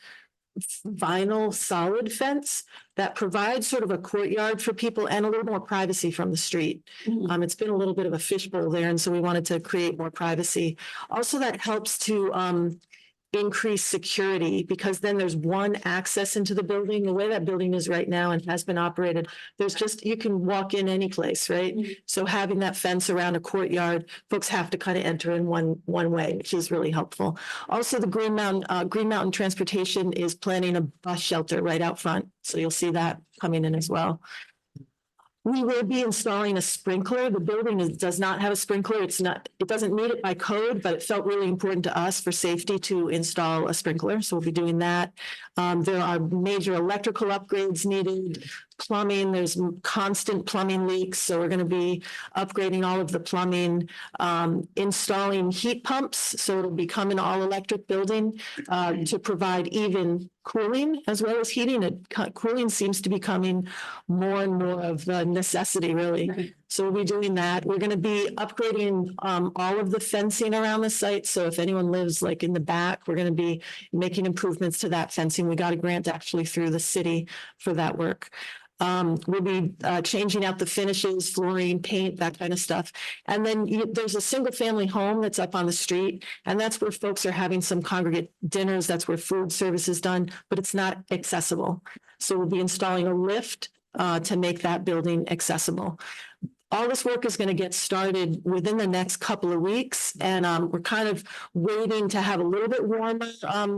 vinyl solid fence that provides sort of a courtyard for people and a little more privacy from the street. It's been a little bit of a fishbowl there, and so we wanted to create more privacy. Also, that helps to increase security, because then there's one access into the building. The way that building is right now and has been operated, you can walk in any place, right? So having that fence around a courtyard, folks have to kind of enter in one way, which is really helpful. Also, the Green Mountain Transportation is planning a bus shelter right out front. So you'll see that coming in as well. We will be installing a sprinkler. The building does not have a sprinkler. It doesn't need it by code, but it felt really important to us for safety to install a sprinkler. So we'll be doing that. There are major electrical upgrades needed. Plumbing, there's constant plumbing leaks. So we're going to be upgrading all of the plumbing, installing heat pumps. So it'll become an all electric building to provide even cooling as well as heating. Cooling seems to be becoming more and more of a necessity, really. So we'll be doing that. We're going to be upgrading all of the fencing around the site. So if anyone lives like in the back, we're going to be making improvements to that fencing. We got a grant actually through the city for that work. We'll be changing out the finishes, flooring, paint, that kind of stuff. And then there's a single family home that's up on the street, and that's where folks are having some congregate dinners. That's where food service is done, but it's not accessible. So we'll be installing a lift to make that building accessible. All this work is going to get started within the next couple of weeks, and we're kind of waiting to have a little bit warmer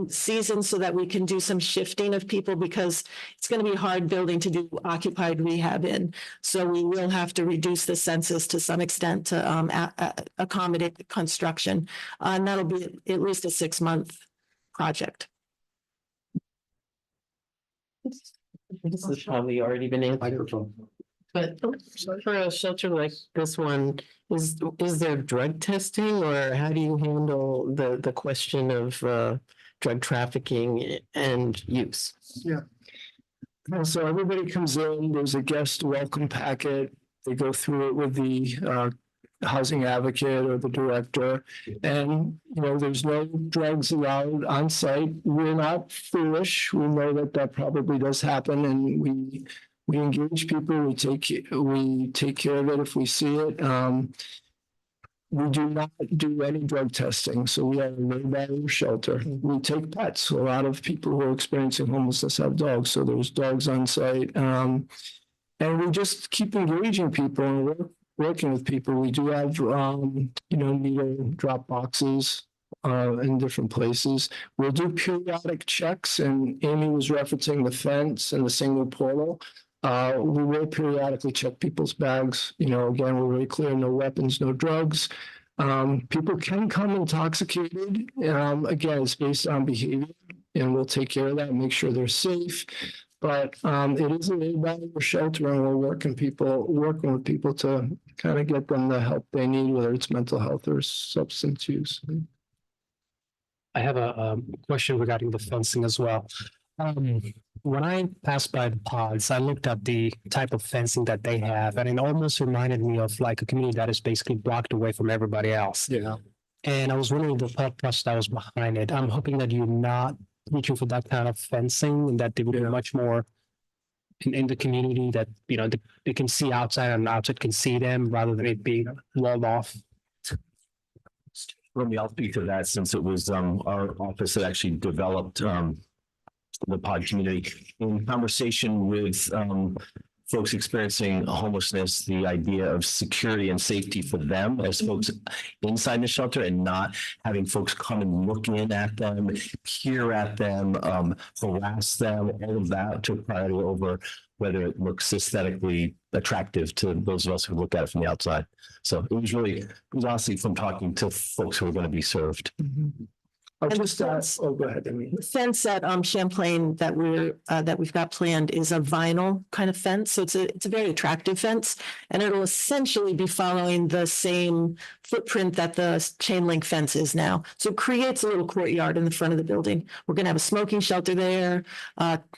season so that we can do some shifting of people, because it's going to be a hard building to do occupied rehab in. So we will have to reduce the census to some extent to accommodate the construction, and that'll be at least a 6-month project. This has probably already been answered. Microphone. But for a shelter like this one, is there drug testing, or how do you handle the question of drug trafficking and use? Yeah. So everybody comes in, there's a guest welcome packet. They go through it with the housing advocate or the director, and there's no drugs allowed on site. We're not foolish. We know that probably does happen, and we engage people. We take care of it if we see it. We do not do any drug testing, so we are a no-barrier shelter. We take pets. A lot of people who are experiencing homelessness have dogs, so there's dogs on site, and we just keep engaging people and working with people. We do have needle drop boxes in different places. We'll do periodic checks, and Amy was referencing the fence and the single portal. We will periodically check people's bags. Again, we're very clear, no weapons, no drugs. People can come intoxicated. Again, it's based on behavior, and we'll take care of that and make sure they're safe. But it is a low-barrier shelter, and we're working with people to kind of get them the help they need, whether it's mental health or substance use. I have a question regarding the fencing as well. When I passed by the pods, I looked at the type of fencing that they have, and it almost reminded me of like a community that is basically blocked away from everybody else. Yeah. And I was wondering the thought process that was behind it. I'm hoping that you're not reaching for that kind of fencing and that they will be much more in the community that, you know, they can see outside and outside can see them rather than it being walled off. Let me, I'll speak to that since it was our office that actually developed the pod community. In conversation with folks experiencing homelessness, the idea of security and safety for them as folks inside the shelter and not having folks come and look in at them, peer at them, harass them, all of that took priority over whether it looks aesthetically attractive to those of us who look at it from the outside. So it was honestly from talking to folks who are going to be served. I'll just go ahead. The fence at Champlain that we've got planned is a vinyl kind of fence. So it's a very attractive fence, and it'll essentially be following the same footprint that the chain link fence is now. So it creates a little courtyard in the front of the building. We're going to have a smoking shelter there,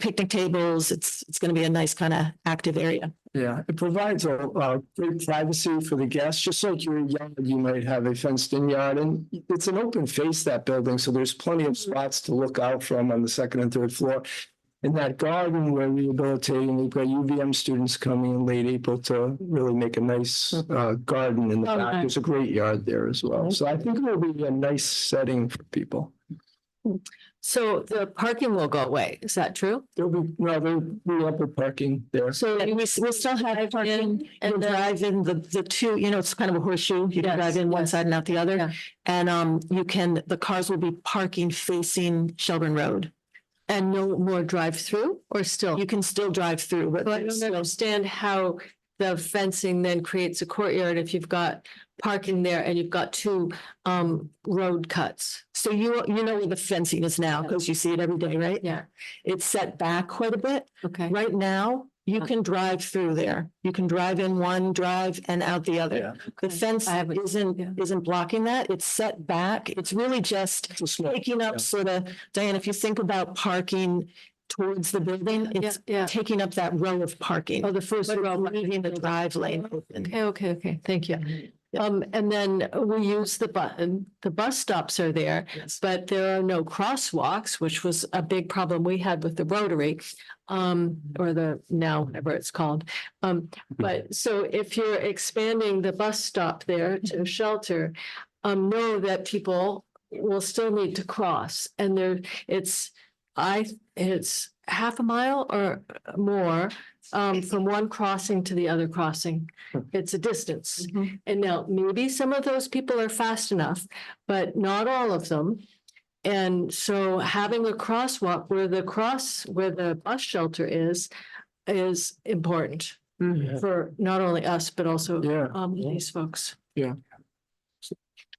picnic tables. It's going to be a nice kind of active area. Yeah, it provides a great privacy for the guests, just like your yard, you might have a fenced-in yard, and it's an open face, that building, so there's plenty of spots to look out from on the second and third floor. In that garden, we're rehabilitating, we've got UVM students coming in late April to really make a nice garden in the back. Nice. There's a great yard there as well, so I think it will be a nice setting for people. So the parking will go away. Is that true? There'll be upper parking there. So we'll still have parking and drive in the two, you know, it's kind of a horseshoe. You can drive in one side and out the other. Yeah. And the cars will be parking facing Shelburne Road. And no more drive through, or still? You can still drive through, but I don't understand how the fencing then creates a courtyard if you've got parking there and you've got two road cuts. So you know where the fencing is now because you see it every day, right? Yeah. It's set back quite a bit. Okay. Right now, you can drive through there. You can drive in one drive and out the other. Yeah. The fence isn't blocking that. It's set back. It's really just taking up sort of, Diane, if you think about parking towards the building, it's taking up that row of parking. Oh, the first row. Leaving the drive lane open. Okay. Thank you. And then we use the bus stops are there, but there are no crosswalks, which was a big problem we had with the Rotary, or the now whatever it's called. But so if you're expanding the bus stop there to a shelter, know that people will still need to cross, and it's half a mile or more from one crossing to the other crossing. It's a distance. And now maybe some of those people are fast enough, but not all of them. And so having a crosswalk where the bus shelter is important for not only us, but also these folks. Yeah.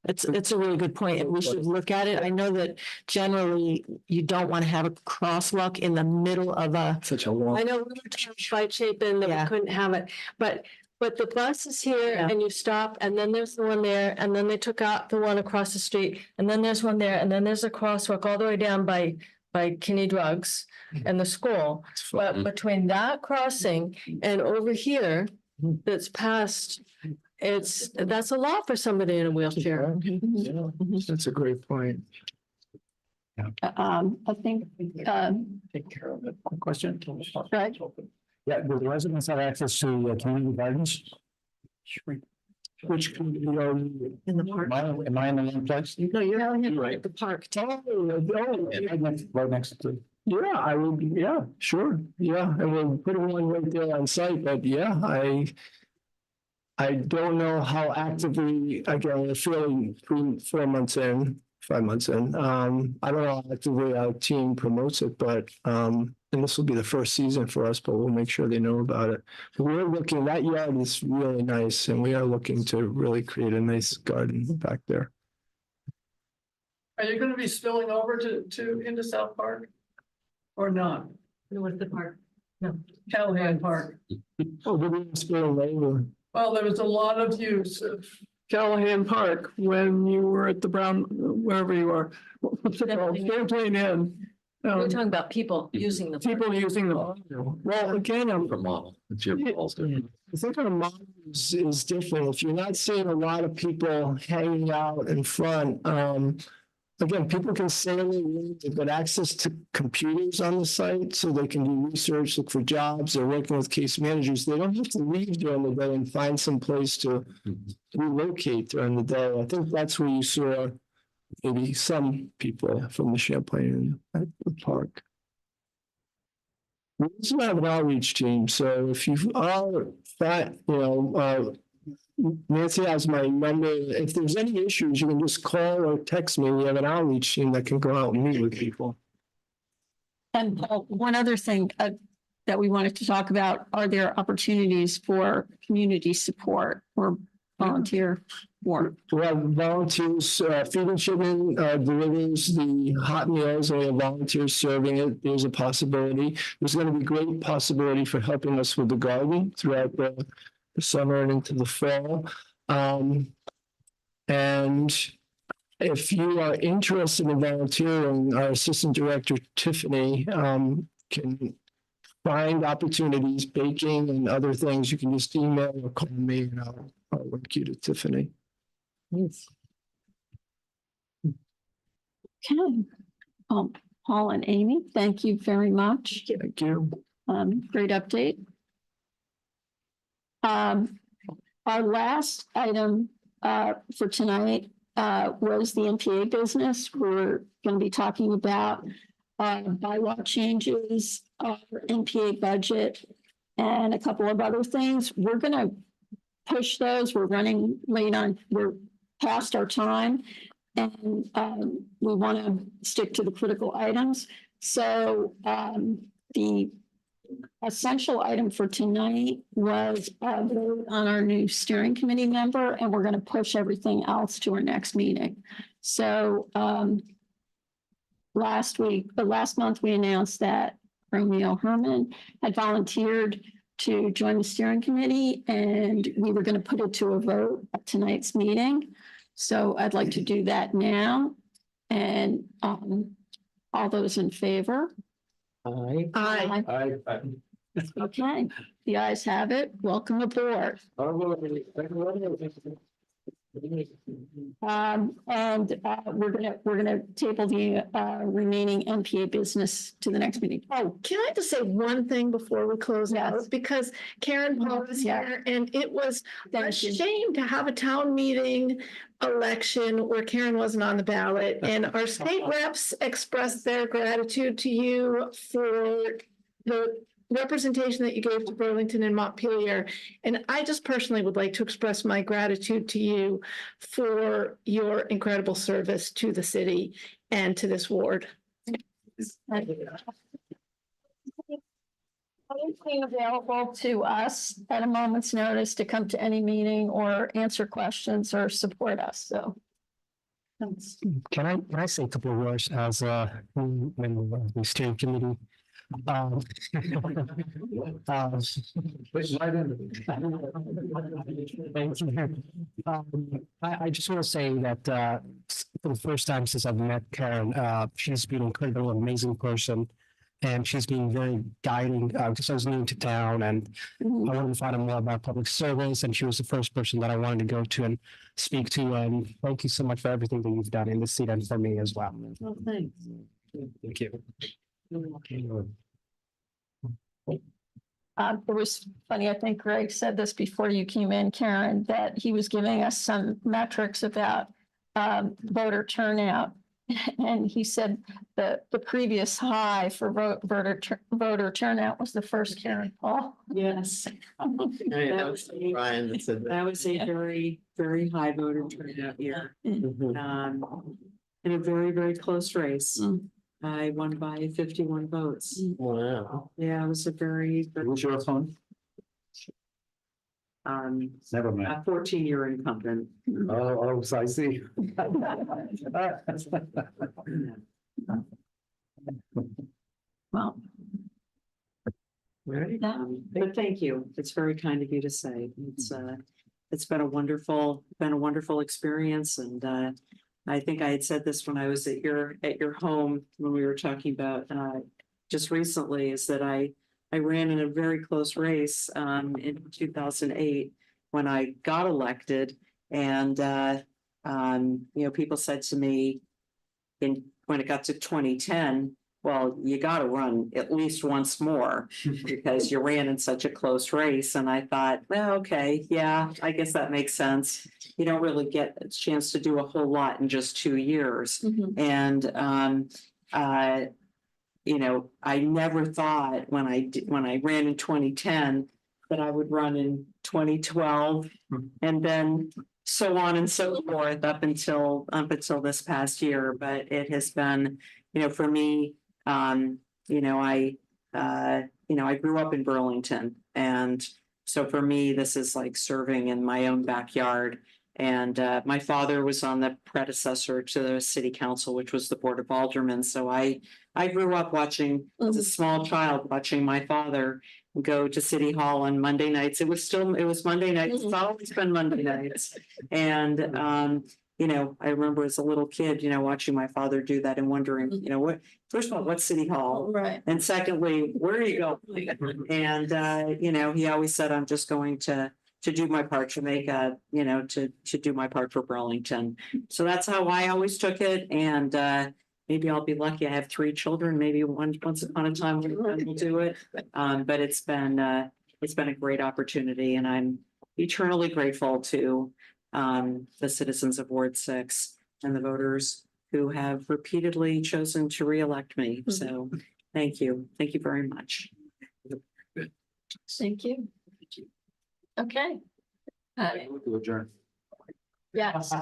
It's a really good point, and we should look at it. I know that generally you don't want to have a crosswalk in the middle of such a long. I know we were told by Chapin that we couldn't have it, but the bus is here and you stop, and then there's the one there, and then they took out the one across the street, and then there's one there, and then there's a crosswalk all the way down by Kinney Drugs and the school. But between that crossing and over here, that's past. That's a lot for somebody in a wheelchair. Yeah, that's a great point. I think, Take care of it. Quick question. Right. Yeah, do the residents have access to community gardens? Which community are you In the park. Am I in the wrong place? No, you're right. at the park. Right next to. Yeah, I would, yeah, sure, yeah, and we're putting one right there on site, but yeah, I don't know how actively, again, we're feeling 4 months in, 5 months in. I don't know how actively our team promotes it, but and this will be the first season for us, but we'll make sure they know about it. But we're looking, that yard is really nice, and we are looking to really create a nice garden back there. Are you gonna be spilling over into South Park? Or not? What's the park? No. Callahan Park. Oh, we're going to spill over. Well, there was a lot of use of Callahan Park when you were at the Brown, wherever you are. What's it called? Champlain Inn. We're talking about people using the. People using the model. Well, again, For model, it's your balls. I think our model is different. If you're not seeing a lot of people hanging out in front, again, people can stay in the room, they've got access to computers on the site, so they can do research, look for jobs, they're working with case managers. They don't have to leave during the day and find some place to relocate during the day. I think that's where you saw maybe some people from the Champlain at the park. We also have an outreach team, so if you are, Nancy has my number. If there's any issues, you can just call or text me. We have an outreach team that can go out and meet with people. And Paul, one other thing that we wanted to talk about, are there opportunities for community support or volunteer work? We have volunteers, Feed and Shipment delivers the hot meals, and we have volunteers serving it. There's a possibility. There's going to be great possibility for helping us with the garden throughout the summer and into the fall. And if you are interested in volunteering, our Assistant Director, Tiffany, can find opportunities, baking and other things. You can just email or call me, and I'll link you to Tiffany. Yes. Okay. Paul and Amy, thank you very much. Thank you. Great update. Our last item for tonight was the NPA business. We're going to be talking about bylaw changes, our NPA budget, and a couple of other things. We're going to push those. We're running late on, we're past our time, and we want to stick to the critical items. So the essential item for tonight was vote on our new steering committee member, and we're going to push everything else to our next meeting. So last month, we announced that Romeo Herman had volunteered to join the steering committee, and we were going to put it to a vote at tonight's meeting. So I'd like to do that now. And all those in favor? Aye. Aye. Okay, the ayes have it. Welcome aboard. And we're gonna table the remaining NPA business to the next meeting. Oh, can I just say one thing before we close out? Because Karen Paul was here, and it was a shame to have a town meeting election where Karen wasn't on the ballot. And our state reps expressed their gratitude to you for the representation that you gave to Burlington and Montpelier. And I just personally would like to express my gratitude to you for your incredible service to the city and to this ward. Anything available to us at a moment's notice to come to any meeting or answer questions or support us, so. Can I say a couple of words as when the steering committee? I just want to say that for the first time since I've met Karen, she's been an incredible, amazing person. And she's been very guiding because I was new to town and I wanted to find out more about public service. And she was the first person that I wanted to go to and speak to. And thank you so much for everything that you've done in the seat and for me as well. Well, thanks. Thank you. It was funny, I think Greg said this before you came in, Karen, that he was giving us some metrics about voter turnout. And he said the previous high for voter turnout was the first Karen Paul. Yes. That was Brian that said that was a very, very high voter turnout year. In a very, very close race. I won by 51 votes. Wow. Yeah, it was a very. Who's your phone? Never mind. A 14-year incumbent. Oh, so I see. Well. But thank you. It's very kind of you to say. It's been a wonderful experience, and I think I had said this when I was at your home, when we were talking about, just recently, is that I ran in a very close race, in 2008 when I got elected. And, people said to me when it got to 2010, well, you got to run at least once more because you ran in such a close race. And I thought, well, okay, yeah, I guess that makes sense. You don't really get a chance to do a whole lot in just 2 years. And, I never thought when I ran in 2010 that I would run in 2012 and then so on and so forth up until this past year. But it has been, for me, I grew up in Burlington, and so for me, this is like serving in my own backyard. And my father was on the predecessor to the city council, which was the Board of Aldermen. So I grew up watching, as a small child, watching my father go to City Hall on Monday nights. It was Monday nights. It's always been Monday nights. And, I remember as a little kid, watching my father do that and wondering, first of all, what's City Hall? Right. And secondly, where are you going? And, he always said, I'm just going to do my part to make to do my part for Burlington. So that's how I always took it. And, maybe I'll be lucky. I have 3 children. Maybe once upon a time we'll do it. But it's been a great opportunity, and I'm eternally grateful to the citizens of Ward 6 and the voters who have repeatedly chosen to reelect me. So thank you. Thank you very much. Thank you. Okay. To adjourn. Yes.